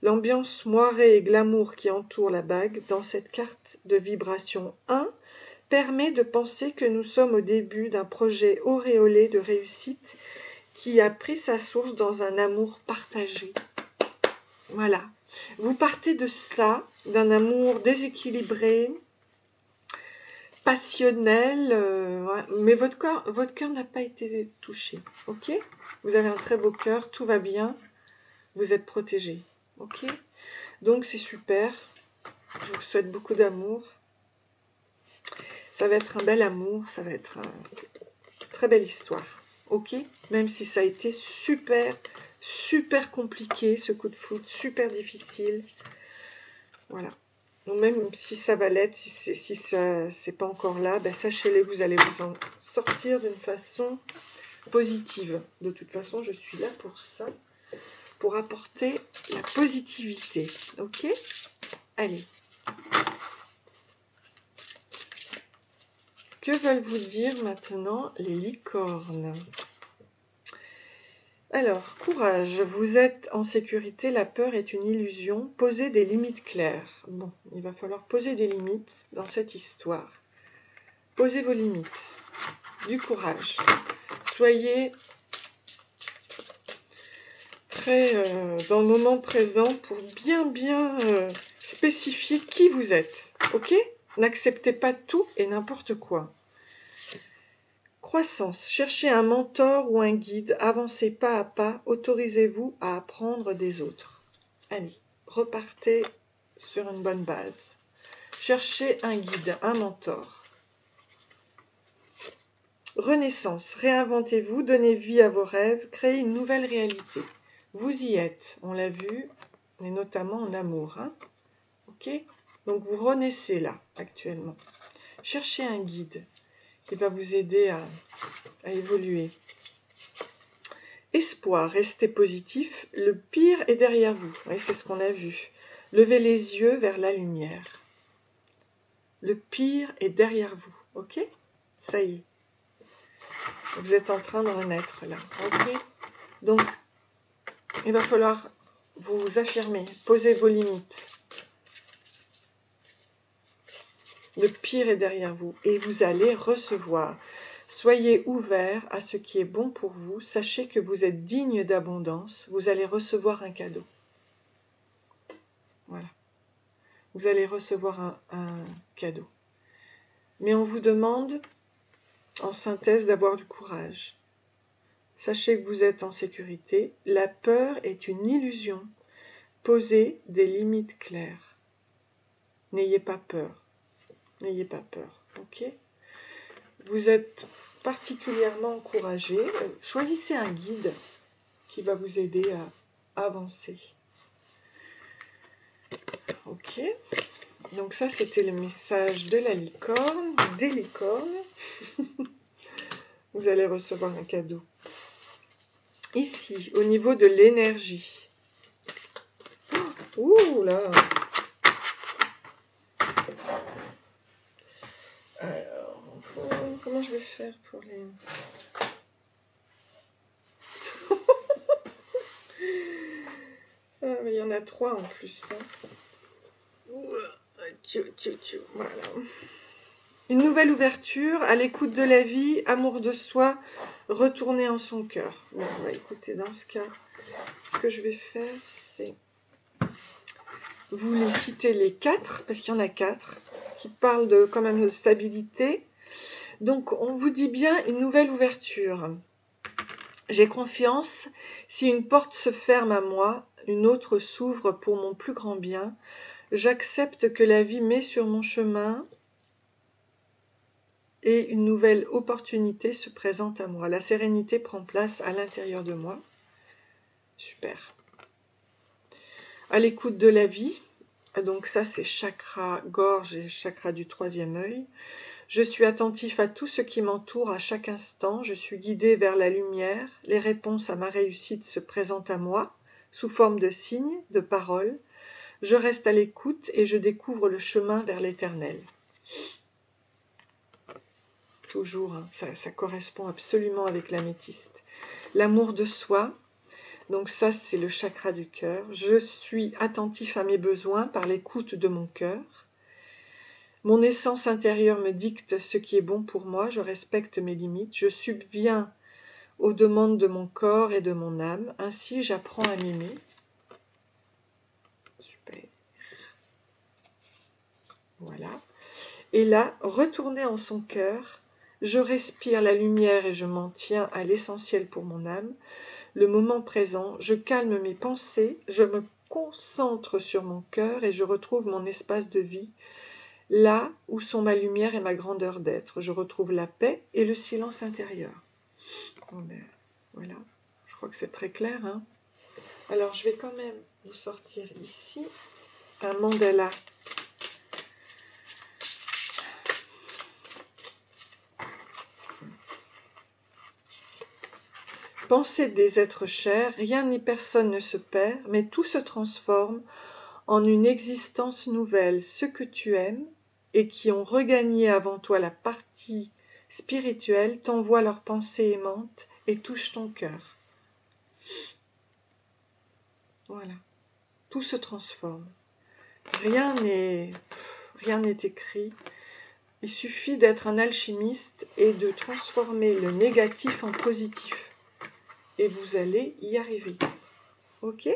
L'ambiance moirée et glamour qui entoure la bague dans cette carte de vibration 1 permet de penser que nous sommes au début d'un projet auréolé de réussite qui a pris sa source dans un amour partagé. Voilà. Vous partez de cela, d'un amour déséquilibré, passionnel, ouais, mais votre cœur n'a pas été touché. Ok? Vous avez un très beau cœur, tout va bien, vous êtes protégé. Ok? Donc c'est super. Je vous souhaite beaucoup d'amour. Ça va être un bel amour, ça va être une très belle histoire. Ok? Même si ça a été super, super compliqué, ce coup de foudre, super difficile. Voilà. Donc même si ça va l'être, si ça c'est pas encore là, ben sachez-le, vous allez vous en sortir d'une façon positive. De toute façon, je suis là pour ça, pour apporter la positivité. Ok? Allez. Que veulent vous dire maintenant les licornes? Alors, courage, vous êtes en sécurité, la peur est une illusion, posez des limites claires. Bon, il va falloir poser des limites dans cette histoire. Posez vos limites, du courage. Soyez très dans le moment présent pour bien spécifier qui vous êtes. Ok? N'acceptez pas tout et n'importe quoi. Croissance. Cherchez un mentor ou un guide. Avancez pas à pas. Autorisez-vous à apprendre des autres. Allez, repartez sur une bonne base. Cherchez un guide, un mentor. Renaissance. Réinventez-vous, donnez vie à vos rêves, créez une nouvelle réalité. Vous y êtes, on l'a vu, et notamment en amour. Hein? Ok? Donc vous renaissez là, actuellement. Cherchez un guide qui va vous aider à évoluer. Espoir, restez positif, le pire est derrière vous. Oui, c'est ce qu'on a vu. Levez les yeux vers la lumière. Le pire est derrière vous, ok? Ça y est. Vous êtes en train de renaître là, ok? Donc, il va falloir vous affirmer, poser vos limites. Le pire est derrière vous et vous allez recevoir. Soyez ouverts à ce qui est bon pour vous. Sachez que vous êtes digne d'abondance. Vous allez recevoir un cadeau. Voilà. Vous allez recevoir un cadeau. Mais on vous demande, en synthèse, d'avoir du courage. Sachez que vous êtes en sécurité. La peur est une illusion. Posez des limites claires. N'ayez pas peur. N'ayez pas peur. Ok? Vous êtes particulièrement encouragé. Choisissez un guide qui va vous aider à avancer. Ok? Donc ça, c'était le message de la licorne, des licornes. Vous allez recevoir un cadeau. Ici, au niveau de l'énergie. Ouh là! Alors, comment je vais faire pour les... Ah, mais il y en a 3 en plus. Hein. Voilà. Une nouvelle ouverture, à l'écoute de la vie, amour de soi, retourner en son cœur. Bon, bah, écoutez, dans ce cas, ce que je vais faire, c'est... Vous les citez les 4, parce qu'il y en a 4, qui parlent de, quand même de stabilité. Donc, on vous dit bien une nouvelle ouverture. J'ai confiance, si une porte se ferme à moi, une autre s'ouvre pour mon plus grand bien. J'accepte que la vie met sur mon chemin et une nouvelle opportunité se présente à moi. La sérénité prend place à l'intérieur de moi. Super. À l'écoute de la vie, donc ça c'est chakra gorge et chakra du 3e œil. Je suis attentif à tout ce qui m'entoure à chaque instant. Je suis guidé vers la lumière. Les réponses à ma réussite se présentent à moi sous forme de signes, de paroles. Je reste à l'écoute et je découvre le chemin vers l'éternel. Toujours, hein, ça correspond absolument avec l'améthyste. L'amour de soi. Donc ça, c'est le chakra du cœur. Je suis attentif à mes besoins par l'écoute de mon cœur. Mon essence intérieure me dicte ce qui est bon pour moi. Je respecte mes limites. Je subviens aux demandes de mon corps et de mon âme. Ainsi, j'apprends à m'aimer. Super. Voilà. Et là, retourner en son cœur, je respire la lumière et je m'en tiens à l'essentiel pour mon âme. Le moment présent, je calme mes pensées, je me concentre sur mon cœur et je retrouve mon espace de vie, là où sont ma lumière et ma grandeur d'être. Je retrouve la paix et le silence intérieur. Bon ben, voilà, je crois que c'est très clair, hein. Alors, je vais quand même vous sortir ici un mandala. Pensée des êtres chers, rien ni personne ne se perd, mais tout se transforme en une existence nouvelle. Ceux que tu aimes et qui ont regagné avant toi la partie spirituelle t'envoient leurs pensées aimantes et touchent ton cœur. Voilà, tout se transforme. Rien n'est écrit. Il suffit d'être un alchimiste et de transformer le négatif en positif. Et vous allez y arriver. Ok?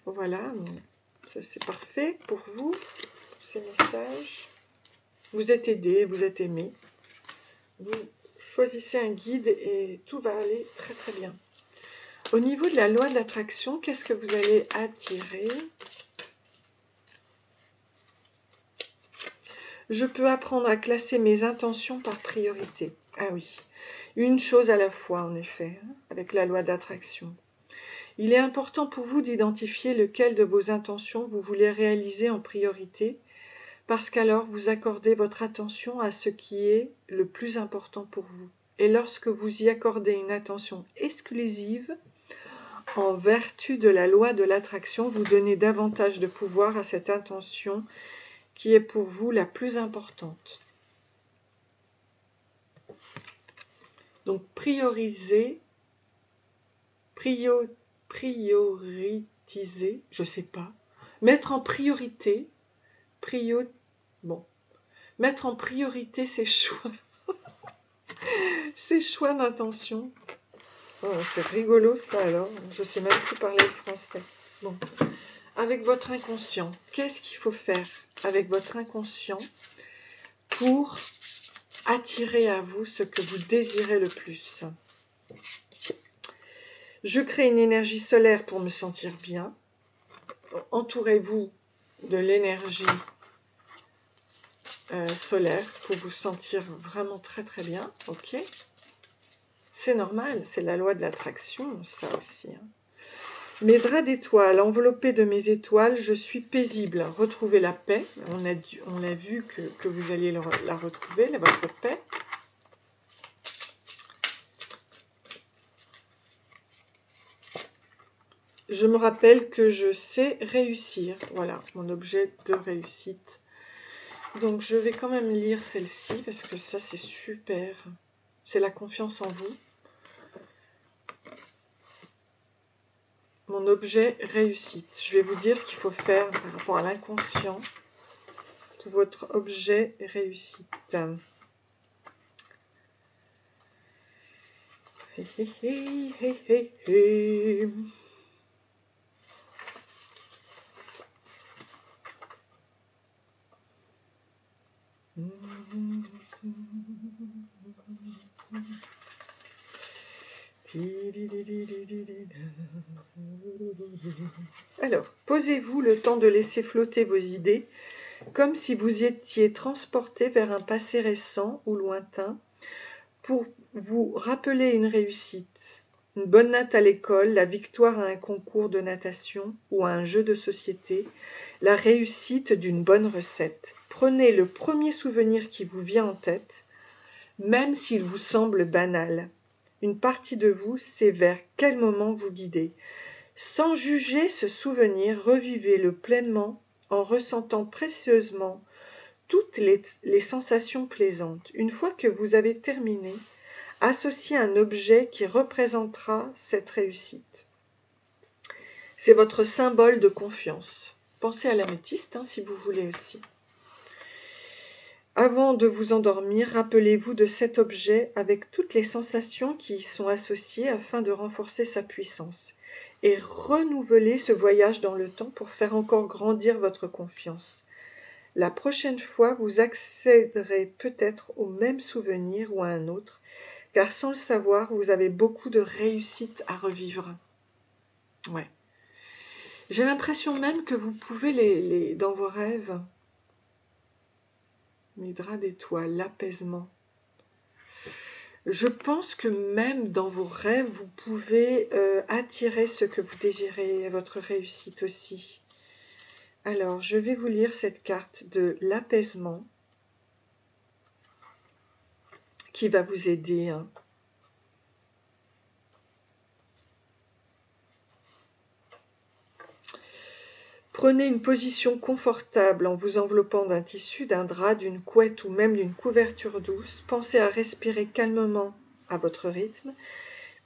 Voilà, ça c'est parfait pour vous, ces messages. Vous êtes aidé, vous êtes aimé. Vous choisissez un guide et tout va aller très très bien. Au niveau de la loi de l'attraction, qu'est-ce que vous allez attirer? Je peux apprendre à classer mes intentions par priorité. Ah oui, une chose à la fois en effet, hein, avec la loi d'attraction. Il est important pour vous d'identifier lequel de vos intentions vous voulez réaliser en priorité, parce qu'alors vous accordez votre attention à ce qui est le plus important pour vous. Et lorsque vous y accordez une attention exclusive, en vertu de la loi de l'attraction, vous donnez davantage de pouvoir à cette intention qui est pour vous la plus importante. Donc prioriser, prioritiser, je sais pas, mettre en priorité, mettre en priorité ses choix, ses choix d'intention. Oh, c'est rigolo ça alors, je sais même plus parler le français. Bon, avec votre inconscient, qu'est-ce qu'il faut faire avec votre inconscient pour attirer à vous ce que vous désirez le plus? Je crée une énergie solaire pour me sentir bien. Entourez-vous de l'énergie solaire pour vous sentir vraiment très très bien. Ok, c'est normal, c'est la loi de l'attraction, ça aussi. Hein. Mes draps d'étoiles, enveloppés de mes étoiles, je suis paisible. Retrouvez la paix. On a vu que vous allez la retrouver, votre paix. Je me rappelle que je sais réussir. Voilà, mon objet de réussite. Donc, je vais quand même lire celle-ci parce que ça, c'est super. C'est la confiance en vous. Mon objet réussite. Je vais vous dire ce qu'il faut faire par rapport à l'inconscient pour votre objet réussite. Hey, hey, hey, hey, hey. Alors, posez-vous le temps de laisser flotter vos idées, comme si vous étiez transporté vers un passé récent ou lointain, pour vous rappeler une réussite, une bonne note à l'école, la victoire à un concours de natation ou à un jeu de société, la réussite d'une bonne recette. Prenez le premier souvenir qui vous vient en tête, même s'il vous semble banal. Une partie de vous sait vers quel moment vous guider. Sans juger ce souvenir, revivez-le pleinement en ressentant précieusement toutes les sensations plaisantes. Une fois que vous avez terminé, associez un objet qui représentera cette réussite. C'est votre symbole de confiance. Pensez à l'améthyste hein, si vous voulez aussi. Avant de vous endormir, rappelez-vous de cet objet avec toutes les sensations qui y sont associées afin de renforcer sa puissance. Et renouvelez ce voyage dans le temps pour faire encore grandir votre confiance. La prochaine fois, vous accéderez peut-être au même souvenir ou à un autre, car sans le savoir, vous avez beaucoup de réussite à revivre. Ouais. J'ai l'impression même que vous pouvez dans vos rêves, les draps d'étoiles, l'apaisement. Je pense que même dans vos rêves, vous pouvez attirer ce que vous désirez, votre réussite aussi. Alors, je vais vous lire cette carte de l'apaisement qui va vous aider. Hein. Prenez une position confortable en vous enveloppant d'un tissu, d'un drap, d'une couette ou même d'une couverture douce. Pensez à respirer calmement à votre rythme.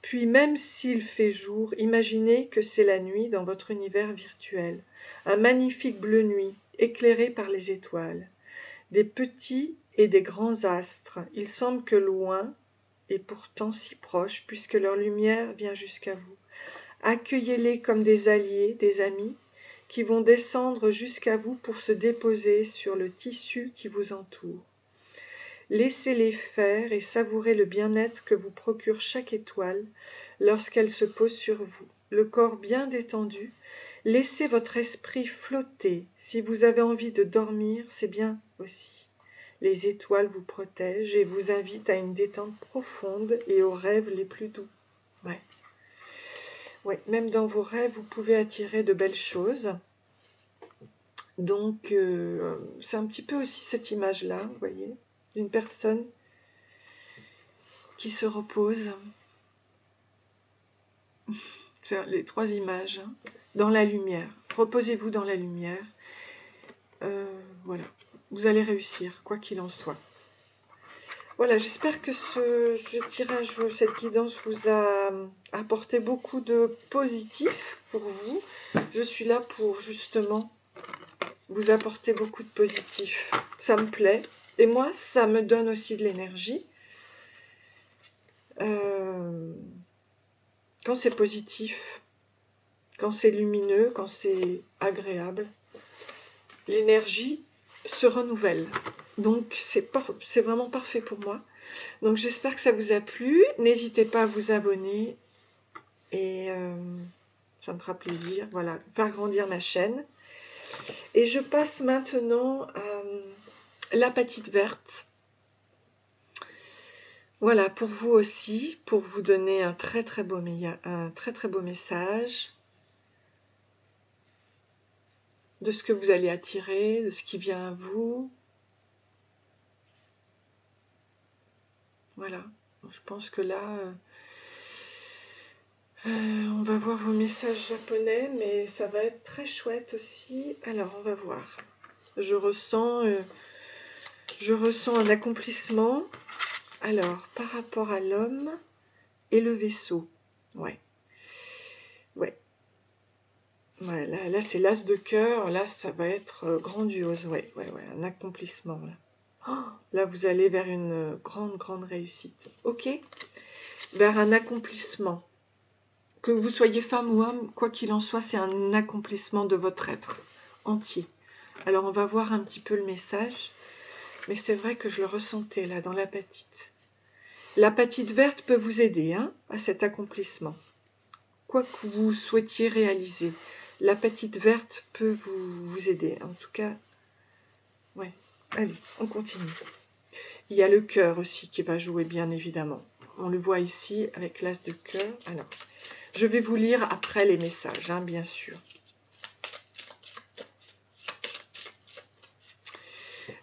Puis même s'il fait jour, imaginez que c'est la nuit dans votre univers virtuel. Un magnifique bleu nuit, éclairé par les étoiles. Des petits et des grands astres. Il semble que loin, et pourtant si proche, puisque leur lumière vient jusqu'à vous. Accueillez-les comme des alliés, des amis, qui vont descendre jusqu'à vous pour se déposer sur le tissu qui vous entoure. Laissez-les faire et savourez le bien-être que vous procure chaque étoile lorsqu'elle se pose sur vous. Le corps bien détendu, laissez votre esprit flotter. Si vous avez envie de dormir, c'est bien aussi. Les étoiles vous protègent et vous invitent à une détente profonde et aux rêves les plus doux. Ouais. Ouais, même dans vos rêves, vous pouvez attirer de belles choses. Donc, c'est un petit peu aussi cette image-là, vous voyez, d'une personne qui se repose. C'est les trois images, hein, dans la lumière. Reposez-vous dans la lumière. Voilà, vous allez réussir, quoi qu'il en soit. Voilà, j'espère que ce tirage, cette guidance vous a apporté beaucoup de positif pour vous. Je suis là pour justement vous apporter beaucoup de positif. Ça me plaît. Et moi, ça me donne aussi de l'énergie. Quand c'est positif, quand c'est lumineux, quand c'est agréable, l'énergie se renouvelle. Donc, c'est vraiment parfait pour moi. Donc, j'espère que ça vous a plu. N'hésitez pas à vous abonner. Et ça me fera plaisir. Voilà, faire grandir ma chaîne. Et je passe maintenant à l'apatite verte. Voilà, pour vous aussi, pour vous donner un très très beau message de ce que vous allez attirer, de ce qui vient à vous. Voilà, je pense que là, on va voir vos messages japonais, mais ça va être très chouette aussi. Alors, on va voir. Je ressens un accomplissement. Alors, par rapport à l'homme et le vaisseau. Ouais. Ouais. Ouais, là c'est l'as de cœur. Là, ça va être grandiose. Ouais, un accomplissement. Là. Oh, là, vous allez vers une grande réussite. Ok? Vers un accomplissement. Que vous soyez femme ou homme, quoi qu'il en soit, c'est un accomplissement de votre être entier. Alors, on va voir un petit peu le message. Mais c'est vrai que je le ressentais là, dans l'apatite. L'apatite verte peut vous aider hein, à cet accomplissement. Quoi que vous souhaitiez réaliser, l'apatite verte peut vous aider. En tout cas, ouais. Allez, on continue. Il y a le cœur aussi qui va jouer, bien évidemment. On le voit ici avec l'as de cœur. Alors, je vais vous lire après les messages, hein, bien sûr.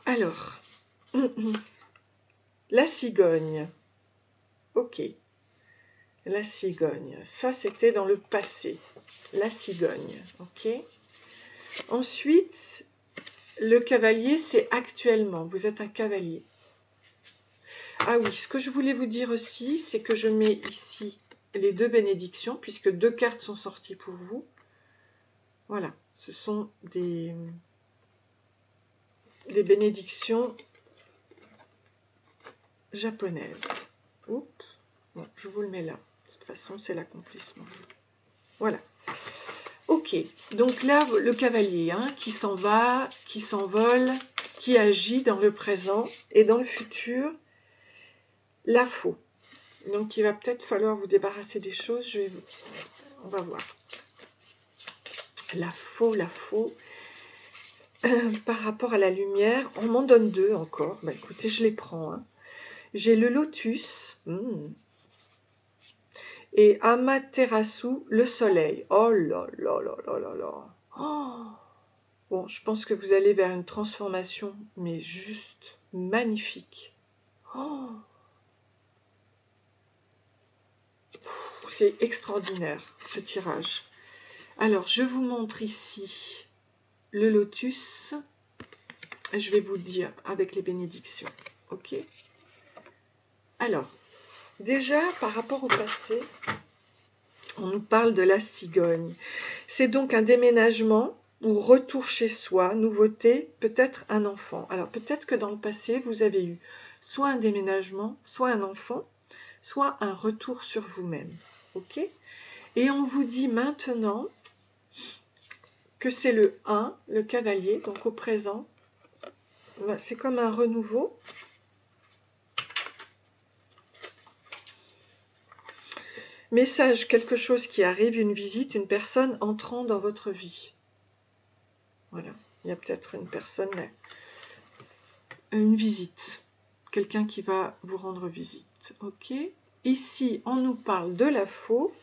Alors, la cigogne. Ok. La cigogne. Ça, c'était dans le passé. La cigogne. Ok. Ensuite, le cavalier, c'est actuellement. Vous êtes un cavalier. Ah oui, ce que je voulais vous dire aussi, c'est que je mets ici les deux bénédictions, puisque deux cartes sont sorties pour vous. Voilà, ce sont des bénédictions japonaises. Oups, bon, je vous le mets là. De toute façon, c'est l'accomplissement. Voilà. Ok, donc là, le cavalier hein, qui s'en va, qui s'envole, qui agit dans le présent et dans le futur, la faux. Donc, il va peut-être falloir vous débarrasser des choses. On va voir. La faux. Par rapport à la lumière, on m'en donne deux encore. Bah, écoutez, je les prends. Hein. J'ai le lotus. Et Amaterasu, le soleil. Oh là là là là là là. Oh. Bon, je pense que vous allez vers une transformation, mais juste magnifique. Oh. C'est extraordinaire, ce tirage. Alors, je vous montre ici le lotus. Je vais vous le dire avec les bénédictions. Ok? Alors, déjà, par rapport au passé, on nous parle de la cigogne. C'est donc un déménagement ou retour chez soi, nouveauté, peut-être un enfant. Alors, peut-être que dans le passé, vous avez eu soit un déménagement, soit un enfant, soit un retour sur vous-même. Ok? Et on vous dit maintenant que c'est le 1, le cavalier, donc au présent. C'est comme un renouveau. Message, quelque chose qui arrive, une visite, une personne entrant dans votre vie. Voilà, il y a peut-être une personne, une visite. Quelqu'un qui va vous rendre visite. Ok. Ici, on nous parle de la faux.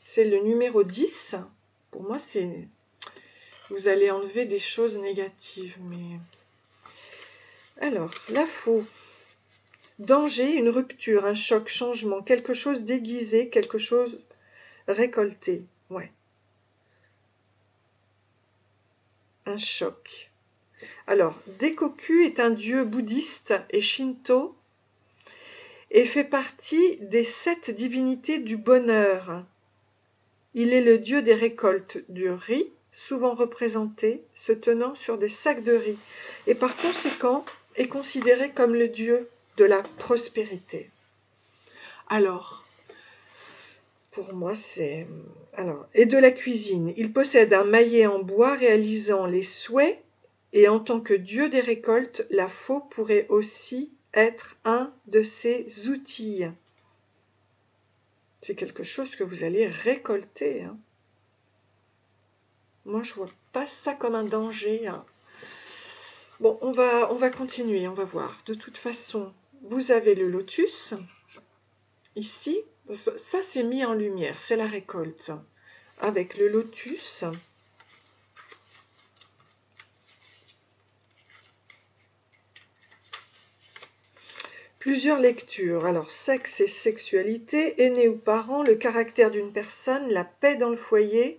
C'est le numéro 10. Pour moi, c'est... Vous allez enlever des choses négatives, mais... Alors, la faux. Danger, une rupture, un choc, changement, quelque chose déguisé, quelque chose récolté. Ouais. Un choc. Alors, Dekoku est un dieu bouddhiste et shinto et fait partie des 7 divinités du bonheur. Il est le dieu des récoltes du riz, souvent représenté, se tenant sur des sacs de riz, et par conséquent est considéré comme le dieu de la prospérité. Alors, pour moi, c'est... Alors, et de la cuisine. Il possède un maillet en bois réalisant les souhaits, et en tant que dieu des récoltes, la faux pourrait aussi être un de ses outils. C'est quelque chose que vous allez récolter. Hein. Moi, je vois pas ça comme un danger. Hein. Bon, on va continuer, on va voir. De toute façon, vous avez le lotus. Ici, ça c'est mis en lumière, c'est la récolte. Avec le lotus. Plusieurs lectures. Alors, sexe et sexualité, aîné ou parent, le caractère d'une personne, la paix dans le foyer,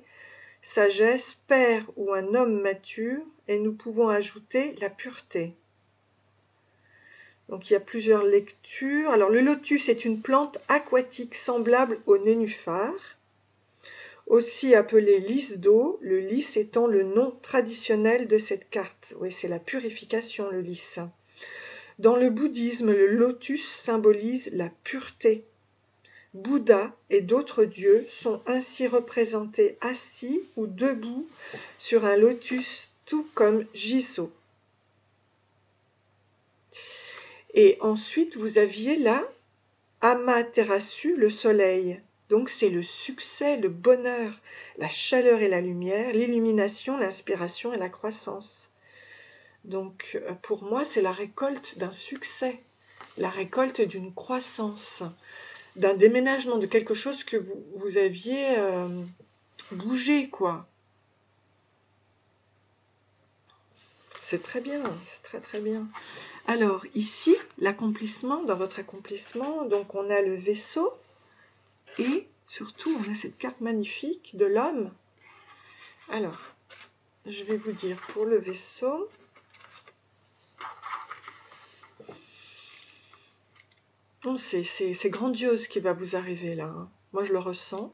sagesse, père ou un homme mature, et nous pouvons ajouter la pureté. Donc il y a plusieurs lectures. Alors le lotus est une plante aquatique semblable au nénuphar, aussi appelé lys d'eau, le lys étant le nom traditionnel de cette carte. Oui, c'est la purification, le lys. Dans le bouddhisme, le lotus symbolise la pureté. Bouddha et d'autres dieux sont ainsi représentés assis ou debout sur un lotus, tout comme Jiso. Et ensuite, vous aviez là Amaterasu, le soleil. Donc c'est le succès, le bonheur, la chaleur et la lumière, l'illumination, l'inspiration et la croissance. Donc pour moi, c'est la récolte d'un succès, la récolte d'une croissance, d'un déménagement, de quelque chose que vous aviez bougé, quoi. C'est très bien, c'est très très bien. Alors ici, l'accomplissement, dans votre accomplissement, donc on a le vaisseau et surtout on a cette carte magnifique de l'homme. Alors, je vais vous dire pour le vaisseau. Oh, c'est grandiose ce qui va vous arriver là. Hein. Moi je le ressens.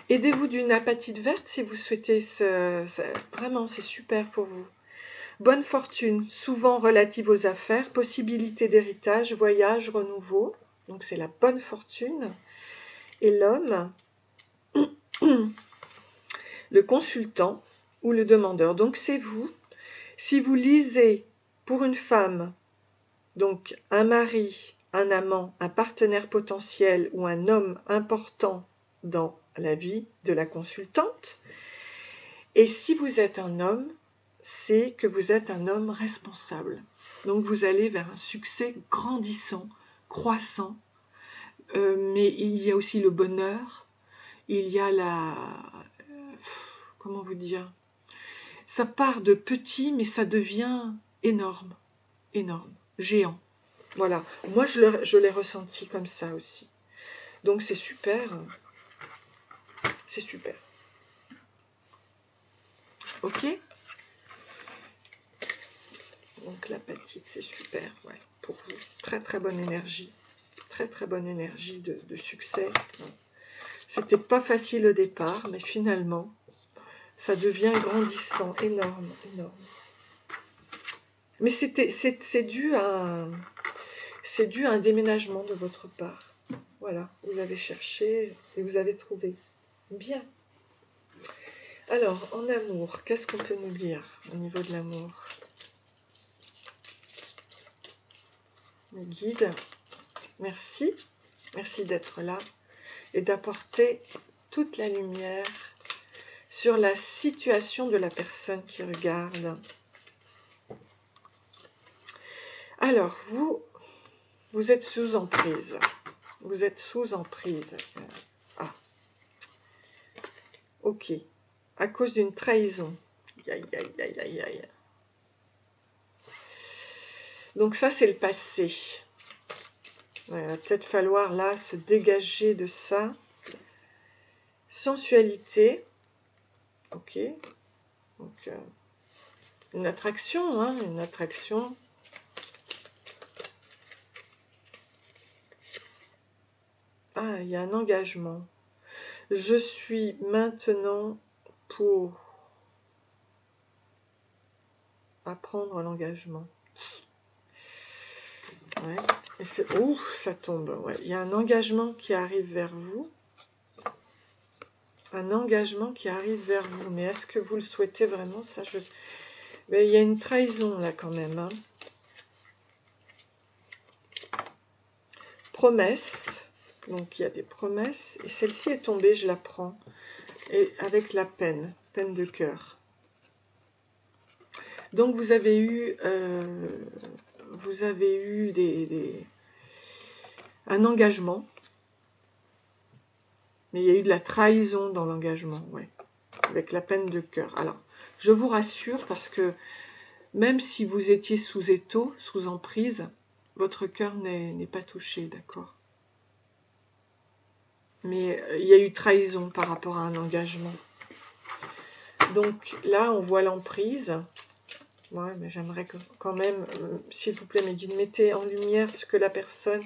Aidez-vous d'une apatite verte si vous souhaitez. Vraiment, c'est super pour vous. Bonne fortune, souvent relative aux affaires, possibilité d'héritage, voyage, renouveau. Donc c'est la bonne fortune. Et l'homme, le consultant ou le demandeur. Donc c'est vous. Si vous lisez pour une femme, donc un mari, un amant, un partenaire potentiel ou un homme important dans la vie de la consultante, et si vous êtes un homme, c'est que vous êtes un homme responsable. Donc vous allez vers un succès grandissant, croissant, mais il y a aussi le bonheur, il y a comment vous dire, ça part de petit, mais ça devient énorme, énorme, géant. Voilà, moi je l'ai ressenti comme ça aussi. Donc c'est super, c'est super. Ok? Donc l'apatite, c'est super, ouais, pour vous. Très très bonne énergie, très très bonne énergie de succès. C'était pas facile au départ, mais finalement, ça devient grandissant, énorme, énorme. Mais c'est dû à un déménagement de votre part. Voilà, vous avez cherché et vous avez trouvé. Bien. Alors, en amour, qu'est-ce qu'on peut nous dire au niveau de l'amour? Mes guides, merci. Merci d'être là et d'apporter toute la lumière sur la situation de la personne qui regarde. Alors, vous êtes sous emprise. Vous êtes sous emprise. Ah. Ok. À cause d'une trahison. Aïe, aïe, aïe, aïe, aïe. Donc ça, c'est le passé. Ouais, il va peut-être falloir là se dégager de ça. Sensualité. Ok. Donc, une attraction, hein, une attraction. Ah, il y a un engagement. Je suis maintenant pour apprendre l'engagement. Ouais. Ouf, ça tombe. Ouais. Il y a un engagement qui arrive vers vous. Un engagement qui arrive vers vous. Mais est-ce que vous le souhaitez vraiment? Ça, Mais il y a une trahison là quand même. Hein. Promesse. Donc il y a des promesses. Et celle-ci est tombée, je la prends. Et avec la peine de cœur. Donc vous avez eu un engagement, mais il y a eu de la trahison dans l'engagement, ouais, avec la peine de cœur. Alors, je vous rassure parce que même si vous étiez sous étau, sous emprise, votre cœur n'est pas touché, d'accord? Mais il y a eu trahison par rapport à un engagement. Donc là, on voit l'emprise. Ouais, mais j'aimerais quand même, s'il vous plaît, mes guides, mettez en lumière ce que la personne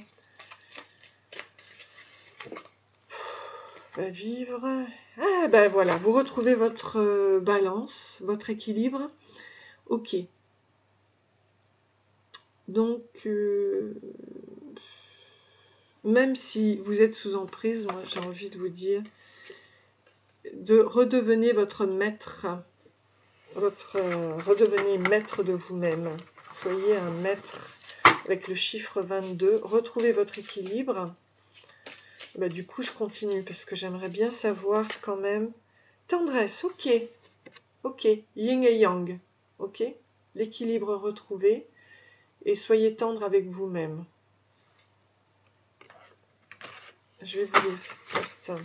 va vivre. Ah, ben voilà, vous retrouvez votre balance, votre équilibre. Ok. Donc, même si vous êtes sous emprise, moi j'ai envie de vous dire, de redevenir votre maître. Redevenez maître de vous-même. Soyez un maître avec le chiffre 22. Retrouvez votre équilibre. Bah, du coup, je continue parce que j'aimerais bien savoir quand même. Tendresse, ok. Ok. Yin et yang. Ok. L'équilibre retrouvé. Et soyez tendre avec vous-même. Je vais vous lire cette carte.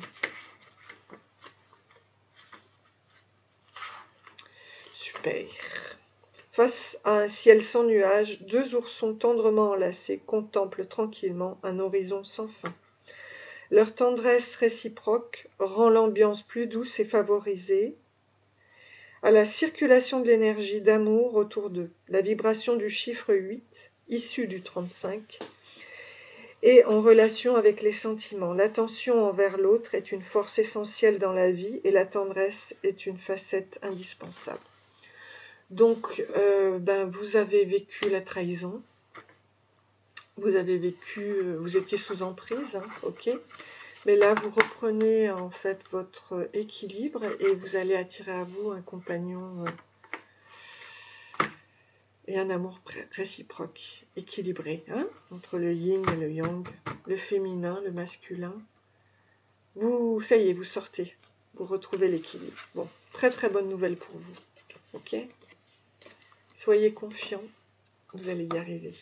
Super. Face à un ciel sans nuages, deux oursons tendrement enlacés contemplent tranquillement un horizon sans fin. Leur tendresse réciproque rend l'ambiance plus douce et favorisée à la circulation de l'énergie d'amour autour d'eux. La vibration du chiffre 8, issu du 35, et en relation avec les sentiments. L'attention envers l'autre est une force essentielle dans la vie et la tendresse est une facette indispensable. Donc, vous avez vécu la trahison, vous avez vécu, vous étiez sous emprise, hein, ok. Mais là, vous reprenez en fait votre équilibre et vous allez attirer à vous un compagnon et un amour réciproque, équilibré, hein, entre le yin et le yang, le féminin, le masculin. Vous, ça y est, vous sortez, vous retrouvez l'équilibre. Bon, très très bonne nouvelle pour vous, ok. Soyez confiants, vous allez y arriver.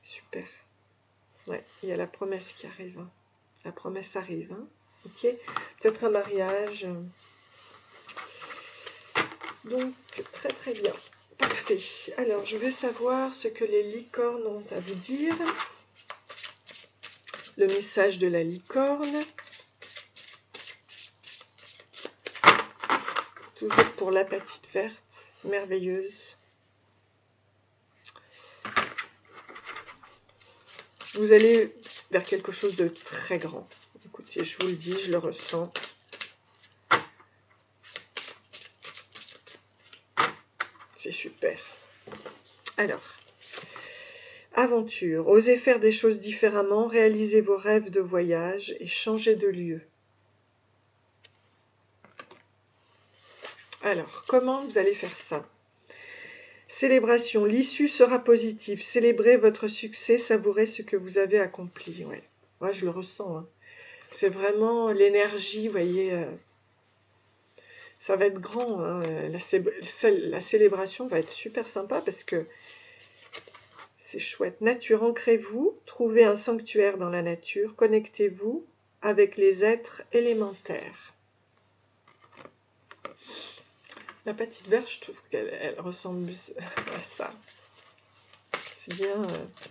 Super. Ouais, il y a la promesse qui arrive. Hein. La promesse arrive, hein. Ok. Peut-être un mariage. Donc, très très bien. Parfait. Alors, je veux savoir ce que les licornes ont à vous dire. Le message de la licorne. Toujours pour la petite verte, merveilleuse. Vous allez vers quelque chose de très grand. Écoutez, je vous le dis, je le ressens. C'est super. Alors, aventure. Osez faire des choses différemment, réalisez vos rêves de voyage et changez de lieu. Alors, comment vous allez faire ça? Célébration. L'issue sera positive. Célébrez votre succès, savourez ce que vous avez accompli. Ouais, moi je le ressens. Hein. C'est vraiment l'énergie, vous voyez. Ça va être grand. Hein. La célébration va être super sympa parce que c'est chouette. Nature, ancrez-vous, trouvez un sanctuaire dans la nature, connectez-vous avec les êtres élémentaires. La petite verte, je trouve qu'elle ressemble à ça. C'est bien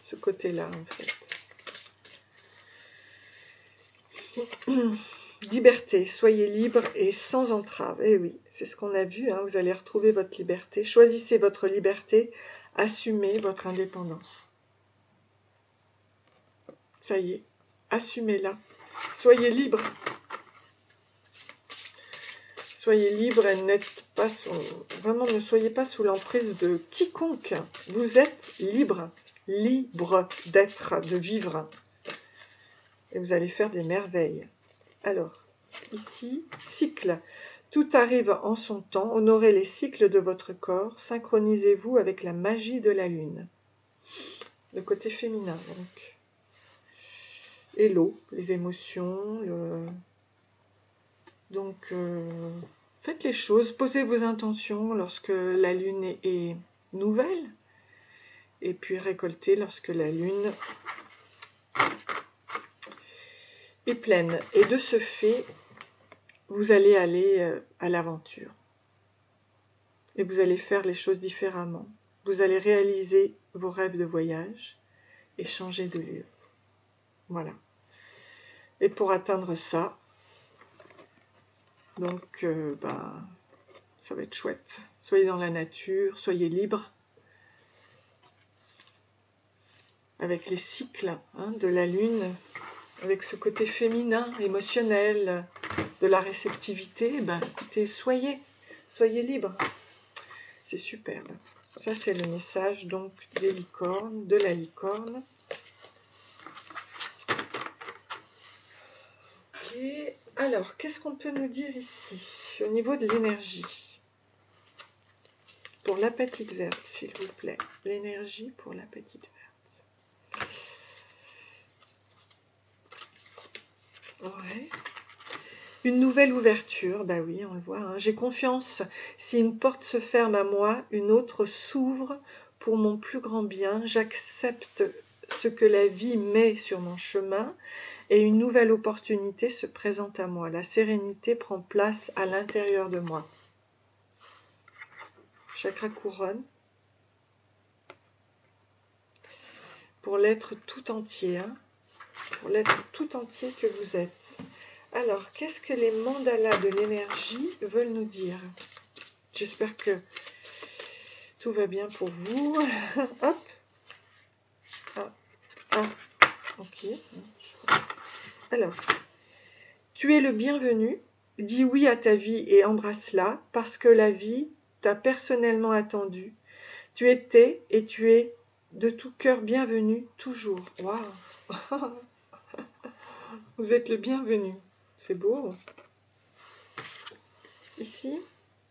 ce côté-là, en fait. Liberté, soyez libre et sans entrave. Eh oui, c'est ce qu'on a vu, hein, vous allez retrouver votre liberté. Choisissez votre liberté, assumez votre indépendance. Ça y est, assumez-la. Soyez libre. Soyez libre et n'êtes pas vraiment ne soyez pas sous l'emprise de quiconque. Vous êtes libre, libre d'être, de vivre. Et vous allez faire des merveilles. Alors, ici, cycle. Tout arrive en son temps. Honorez les cycles de votre corps. Synchronisez-vous avec la magie de la lune. Le côté féminin, donc. Et l'eau, les émotions, Donc, faites les choses, posez vos intentions lorsque la lune est nouvelle, et puis récoltez lorsque la lune est pleine. Et de ce fait, vous allez aller à l'aventure. Et vous allez faire les choses différemment. Vous allez réaliser vos rêves de voyage et changer de lieu. Voilà. Et pour atteindre ça, donc, ça va être chouette. Soyez dans la nature, soyez libre. Avec les cycles de la lune, avec ce côté féminin, émotionnel, de la réceptivité, écoutez, soyez libre. C'est superbe. Ça, c'est le message donc des licornes, de la licorne. Ok. Alors, qu'est-ce qu'on peut nous dire ici, au niveau de l'énergie? Pour la petite verte, s'il vous plaît. L'énergie pour la petite verte. Ouais. Une nouvelle ouverture, bah oui, on le voit. Hein. J'ai confiance. Si une porte se ferme à moi, une autre s'ouvre pour mon plus grand bien. J'accepte ce que la vie met sur mon chemin et une nouvelle opportunité se présente à moi. La sérénité prend place à l'intérieur de moi. Chakra couronne. Pour l'être tout entier, hein, pour l'être tout entier que vous êtes. Alors, qu'est-ce que les mandalas de l'énergie veulent nous dire? J'espère que tout va bien pour vous. Hop. Ah. Ok. Alors, tu es le bienvenu. Dis oui à ta vie et embrasse-la parce que la vie t'a personnellement attendu. Tu étais et tu es de tout cœur bienvenu toujours. Waouh! Vous êtes le bienvenu. C'est beau. Ici,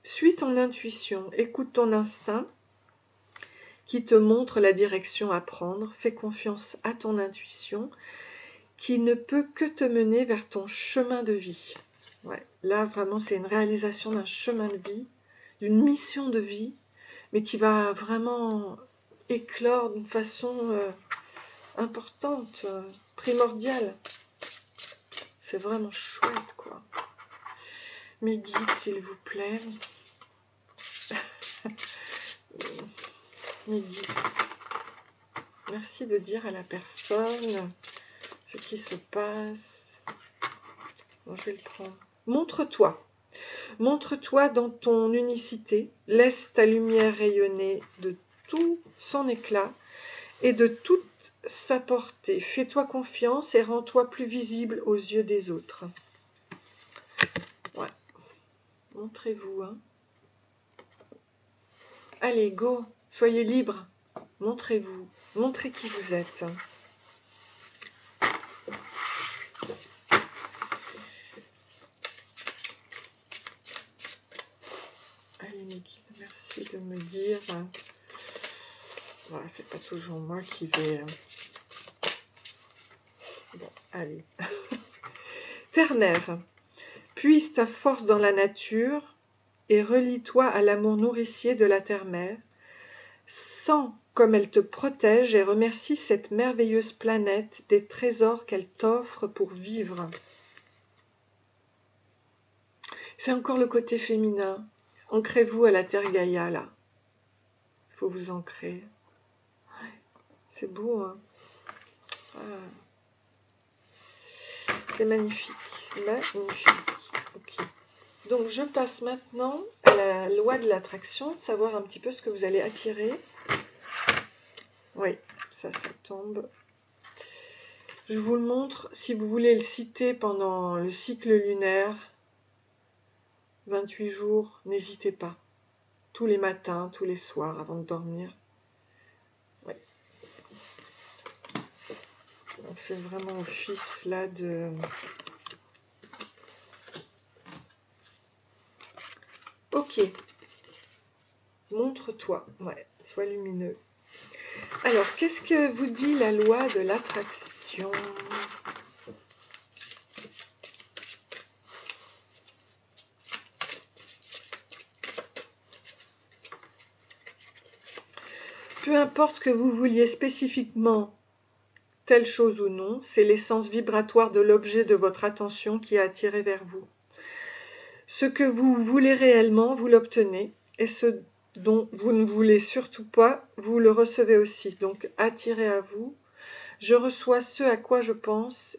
suis ton intuition, écoute ton instinct qui te montre la direction à prendre. Fais confiance à ton intuition qui ne peut que te mener vers ton chemin de vie. Ouais, là, vraiment, c'est une réalisation d'un chemin de vie, d'une mission de vie, mais qui va vraiment éclore d'une façon importante, primordiale. C'est vraiment chouette, quoi. Mes guides, s'il vous plaît. Mes guides. Merci de dire à la personne ce qui se passe. Bon, je vais le prendre. Montre-toi. Montre-toi dans ton unicité. Laisse ta lumière rayonner de tout son éclat et de toute sa portée. Fais-toi confiance et rends-toi plus visible aux yeux des autres. Ouais. Montrez-vous, hein. Allez, go. Soyez libre. Montrez-vous. Montrez qui vous êtes. Allez, mes guides, merci de me dire. Voilà, c'est pas toujours moi qui vais... Bon, allez. Terre-mère, puise ta force dans la nature et relie-toi à l'amour nourricier de la terre-mère. Sens comme elle te protège et remercie cette merveilleuse planète des trésors qu'elle t'offre pour vivre. C'est encore le côté féminin. Ancrez-vous à la terre Gaïa, là. Il faut vous ancrer. Ouais, c'est beau, hein. Ah. C'est magnifique. Magnifique. Ok. Donc, je passe maintenant à la loi de l'attraction, savoir un petit peu ce que vous allez attirer. Oui, ça tombe. Je vous le montre. Si vous voulez le citer pendant le cycle lunaire, 28 jours, n'hésitez pas. Tous les matins, tous les soirs, avant de dormir. Ouais. On fait vraiment office là de... Ok. Montre-toi. Ouais, sois lumineux. Alors, qu'est-ce que vous dit la loi de l'attraction ? Peu importe que vous vouliez spécifiquement telle chose ou non, c'est l'essence vibratoire de l'objet de votre attention qui est attiré vers vous. Ce que vous voulez réellement, vous l'obtenez, et ce dont vous ne voulez surtout pas, vous le recevez aussi. Donc, attirez à vous. Je reçois ce à quoi je pense,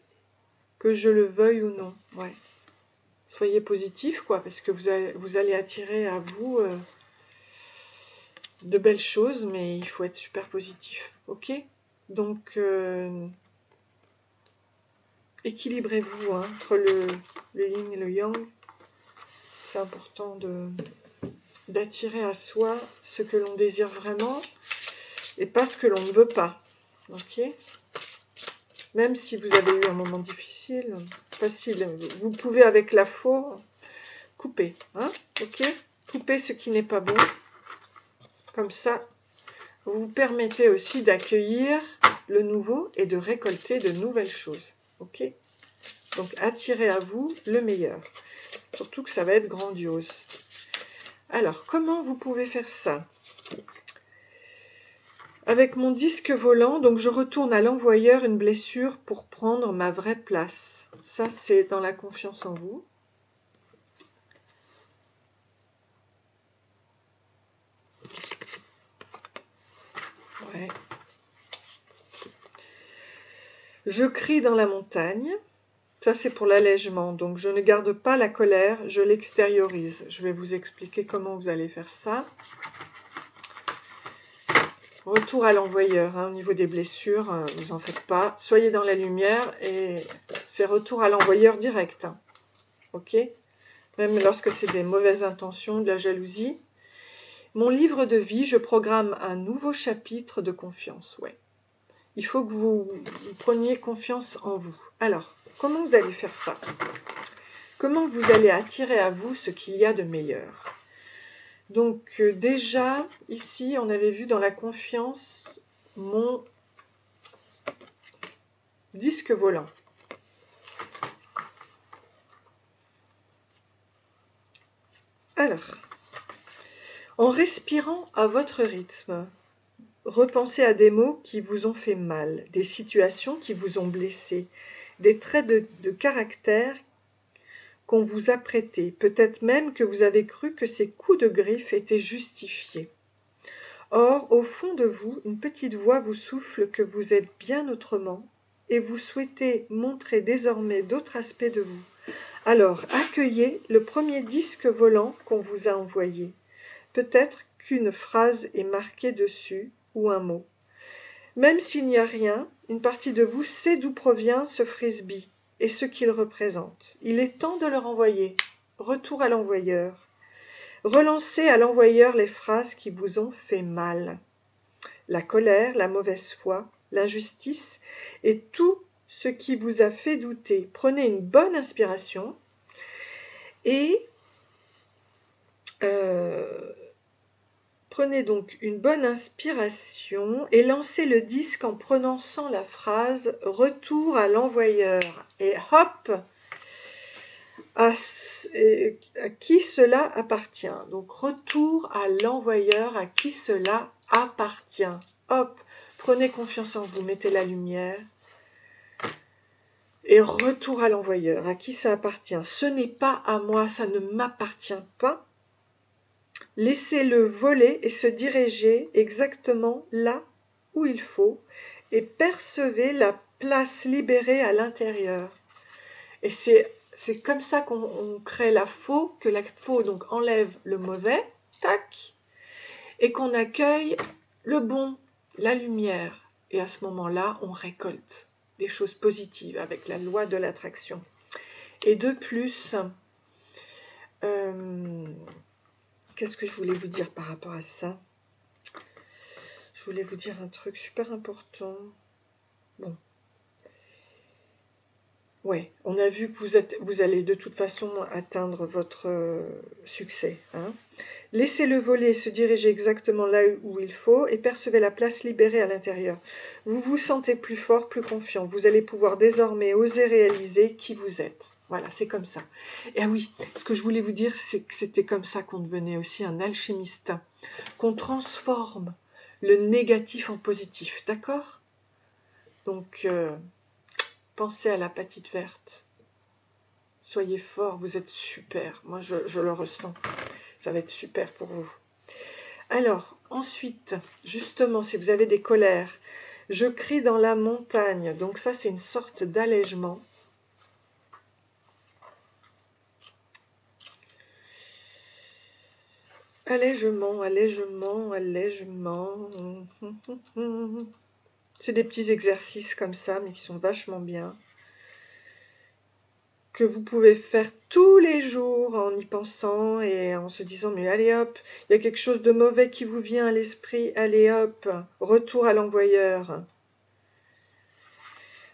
que je le veuille ou non. Ouais. Soyez positif, quoi, parce que vous allez attirer à vous de belles choses, mais il faut être super positif. Ok ? Donc, équilibrez-vous hein, entre le yin et le yang. C'est important d'attirer à soi ce que l'on désire vraiment et pas ce que l'on ne veut pas. Ok ? Même si vous avez eu un moment difficile, facile, vous pouvez avec la faux couper. Hein ? Ok ? Couper ce qui n'est pas bon. Comme ça, vous vous permettez aussi d'accueillir le nouveau et de récolter de nouvelles choses. Ok ? Donc, attirez à vous le meilleur. Surtout que ça va être grandiose. Alors, comment vous pouvez faire ça ? Avec mon disque volant, donc je retourne à l'envoyeur une blessure pour prendre ma vraie place. Ça, c'est dans la confiance en vous. Ouais. Je crie dans la montagne. Ça, c'est pour l'allègement. Donc, je ne garde pas la colère, je l'extériorise. Je vais vous expliquer comment vous allez faire ça. Retour à l'envoyeur, hein, au niveau des blessures, vous en faites pas. Soyez dans la lumière et c'est retour à l'envoyeur direct. Hein. Ok? Même lorsque c'est des mauvaises intentions, de la jalousie. Mon livre de vie, je programme un nouveau chapitre de confiance. Ouais. Il faut que vous preniez confiance en vous. Alors, comment vous allez faire ça? Comment vous allez attirer à vous ce qu'il y a de meilleur? Donc déjà, ici, on avait vu dans la confiance mon disque volant. Alors, en respirant à votre rythme, repensez à des mots qui vous ont fait mal, des situations qui vous ont blessé, des traits de caractère qu'on vous a prêtés, peut-être même que vous avez cru que ces coups de griffe étaient justifiés. Or, au fond de vous, une petite voix vous souffle que vous êtes bien autrement et vous souhaitez montrer désormais d'autres aspects de vous. Alors, accueillez le premier disque volant qu'on vous a envoyé. Peut-être qu'une phrase est marquée dessus ou un mot. Même s'il n'y a rien, une partie de vous sait d'où provient ce frisbee et ce qu'il représente. Il est temps de le renvoyer. Retour à l'envoyeur. Relancez à l'envoyeur les phrases qui vous ont fait mal. La colère, la mauvaise foi, l'injustice et tout ce qui vous a fait douter. Prenez une bonne inspiration et prenez donc une bonne inspiration et lancez le disque en prononçant la phrase « Retour à l'envoyeur » et hop, à qui cela appartient. Donc retour à l'envoyeur, à qui cela appartient. Hop, prenez confiance en vous, mettez la lumière. Et retour à l'envoyeur, à qui ça appartient. Ce n'est pas à moi, ça ne m'appartient pas. Laissez-le voler et se diriger exactement là où il faut et percevez la place libérée à l'intérieur. Et c'est comme ça qu'on crée la faux, que la faux donc enlève le mauvais, tac, et qu'on accueille le bon, la lumière. Et à ce moment-là, on récolte des choses positives avec la loi de l'attraction. Et de plus, qu'est-ce que je voulais vous dire par rapport à ça? Je voulais vous dire un truc super important. Bon. Ouais, on a vu que vous allez de toute façon atteindre votre succès. Hein. Laissez-le voler et se diriger exactement là où il faut et percevez la place libérée à l'intérieur. Vous vous sentez plus fort, plus confiant. Vous allez pouvoir désormais oser réaliser qui vous êtes. Voilà, c'est comme ça. Et ah oui, ce que je voulais vous dire, c'est que c'était comme ça qu'on devenait aussi un alchimiste. Qu'on transforme le négatif en positif, d'accord? Donc, pensez à la patite verte. Soyez fort, vous êtes super. Moi, je le ressens. Ça va être super pour vous. Alors, ensuite, justement, si vous avez des colères, je crie dans la montagne. Donc ça, c'est une sorte d'allègement. Allègement, allègement, allègement. C'est des petits exercices comme ça, mais qui sont vachement bien. Que vous pouvez faire tous les jours en y pensant et en se disant mais allez hop, il y a quelque chose de mauvais qui vous vient à l'esprit, allez hop, retour à l'envoyeur.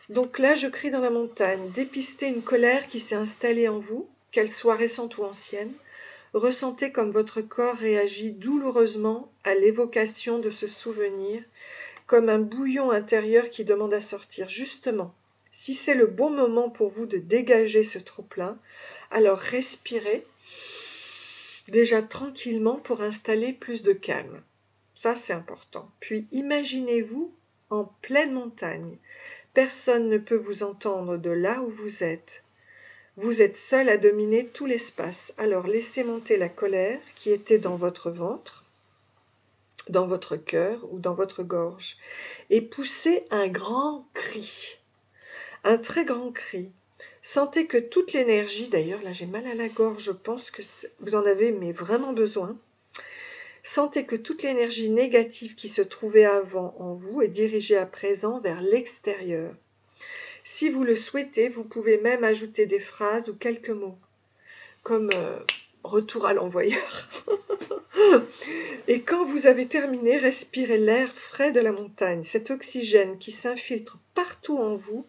Donc là, je crie dans la montagne, dépistez une colère qui s'est installée en vous, qu'elle soit récente ou ancienne. Ressentez comme votre corps réagit douloureusement à l'évocation de ce souvenir, comme un bouillon intérieur qui demande à sortir. Justement, si c'est le bon moment pour vous de dégager ce trop-plein, alors respirez déjà tranquillement pour installer plus de calme. Ça, c'est important. Puis imaginez-vous en pleine montagne. Personne ne peut vous entendre de là où vous êtes. Vous êtes seul à dominer tout l'espace. Alors laissez monter la colère qui était dans votre ventre, dans votre cœur ou dans votre gorge, et poussez un grand cri. Un très grand cri. Sentez que toute l'énergie, d'ailleurs là j'ai mal à la gorge, je pense que vous en avez mais vraiment besoin. Sentez que toute l'énergie négative qui se trouvait avant en vous est dirigée à présent vers l'extérieur. Si vous le souhaitez, vous pouvez même ajouter des phrases ou quelques mots, comme retour à l'envoyeur. Et quand vous avez terminé, respirez l'air frais de la montagne, cet oxygène qui s'infiltre partout en vous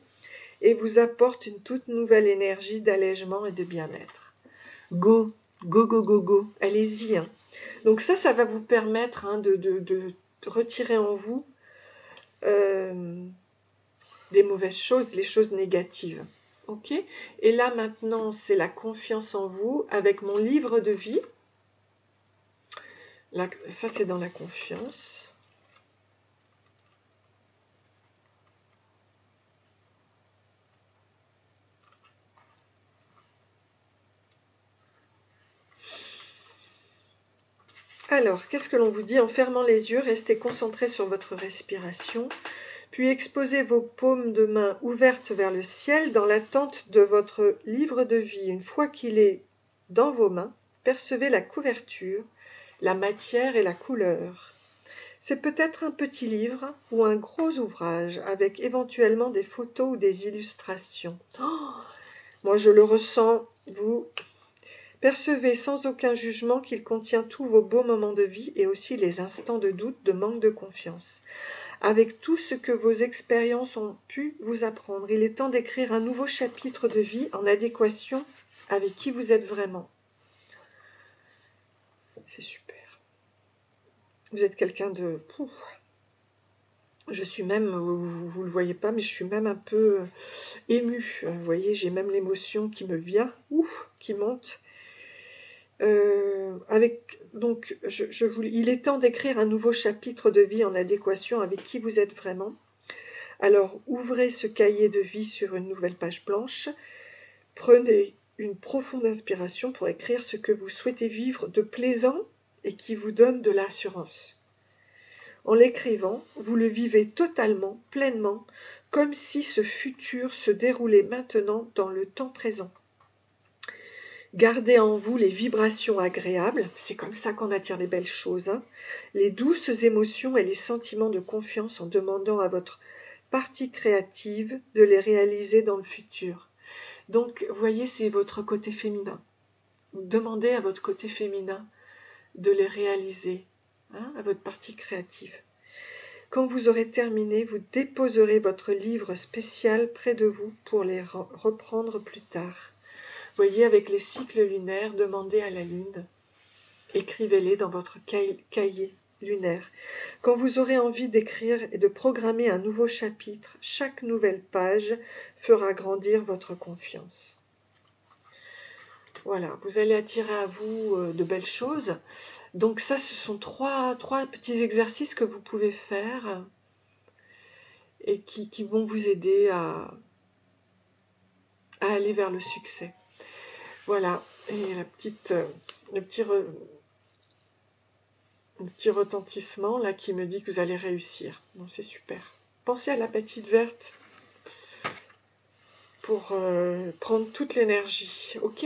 et vous apporte une toute nouvelle énergie d'allègement et de bien-être. Go, go, go, go, go, allez-y. Hein. Donc ça va vous permettre de retirer en vous des mauvaises choses, les choses négatives. Ok ? Et là maintenant, c'est la confiance en vous avec mon livre de vie. Là, ça, c'est dans la confiance. Alors, qu'est-ce que l'on vous dit? En fermant les yeux, restez concentré sur votre respiration, puis exposez vos paumes de main ouvertes vers le ciel dans l'attente de votre livre de vie. Une fois qu'il est dans vos mains, percevez la couverture, la matière et la couleur. C'est peut-être un petit livre ou un gros ouvrage avec éventuellement des photos ou des illustrations. Oh, moi, je le ressens, vous... Percevez sans aucun jugement qu'il contient tous vos beaux moments de vie et aussi les instants de doute, de manque de confiance. Avec tout ce que vos expériences ont pu vous apprendre, il est temps d'écrire un nouveau chapitre de vie en adéquation avec qui vous êtes vraiment. C'est super. Vous êtes quelqu'un de... Je suis même, vous ne le voyez pas, mais je suis même un peu émue. Vous voyez, j'ai même l'émotion qui me vient, qui monte. Donc, il est temps d'écrire un nouveau chapitre de vie en adéquation avec qui vous êtes vraiment. Alors, ouvrez ce cahier de vie sur une nouvelle page blanche. Prenez une profonde inspiration pour écrire ce que vous souhaitez vivre de plaisant et qui vous donne de l'assurance. En l'écrivant, vous le vivez totalement, pleinement, comme si ce futur se déroulait maintenant dans le temps présent. Gardez en vous les vibrations agréables, c'est comme ça qu'on attire les belles choses, hein, les douces émotions et les sentiments de confiance en demandant à votre partie créative de les réaliser dans le futur. Donc, vous voyez, c'est votre côté féminin. Vous demandez à votre côté féminin de les réaliser, hein, à votre partie créative. Quand vous aurez terminé, vous déposerez votre livre spécial près de vous pour les reprendre plus tard. Voyez, avec les cycles lunaires, demandez à la Lune. Écrivez-les dans votre cahier lunaire. Quand vous aurez envie d'écrire et de programmer un nouveau chapitre, chaque nouvelle page fera grandir votre confiance. Voilà, vous allez attirer à vous de belles choses. Donc ça, ce sont trois petits exercices que vous pouvez faire et qui vont vous aider à aller vers le succès. Voilà, et le petit retentissement là qui me dit que vous allez réussir. Donc c'est super. Pensez à la petite verte pour prendre toute l'énergie, ok?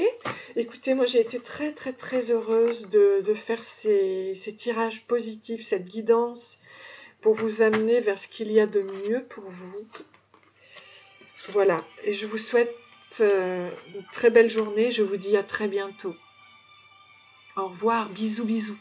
Écoutez, moi j'ai été très très très heureuse de faire ces tirages positifs, cette guidance pour vous amener vers ce qu'il y a de mieux pour vous. Voilà, et je vous souhaite une très belle journée, je vous dis à très bientôt. Au revoir, bisous bisous.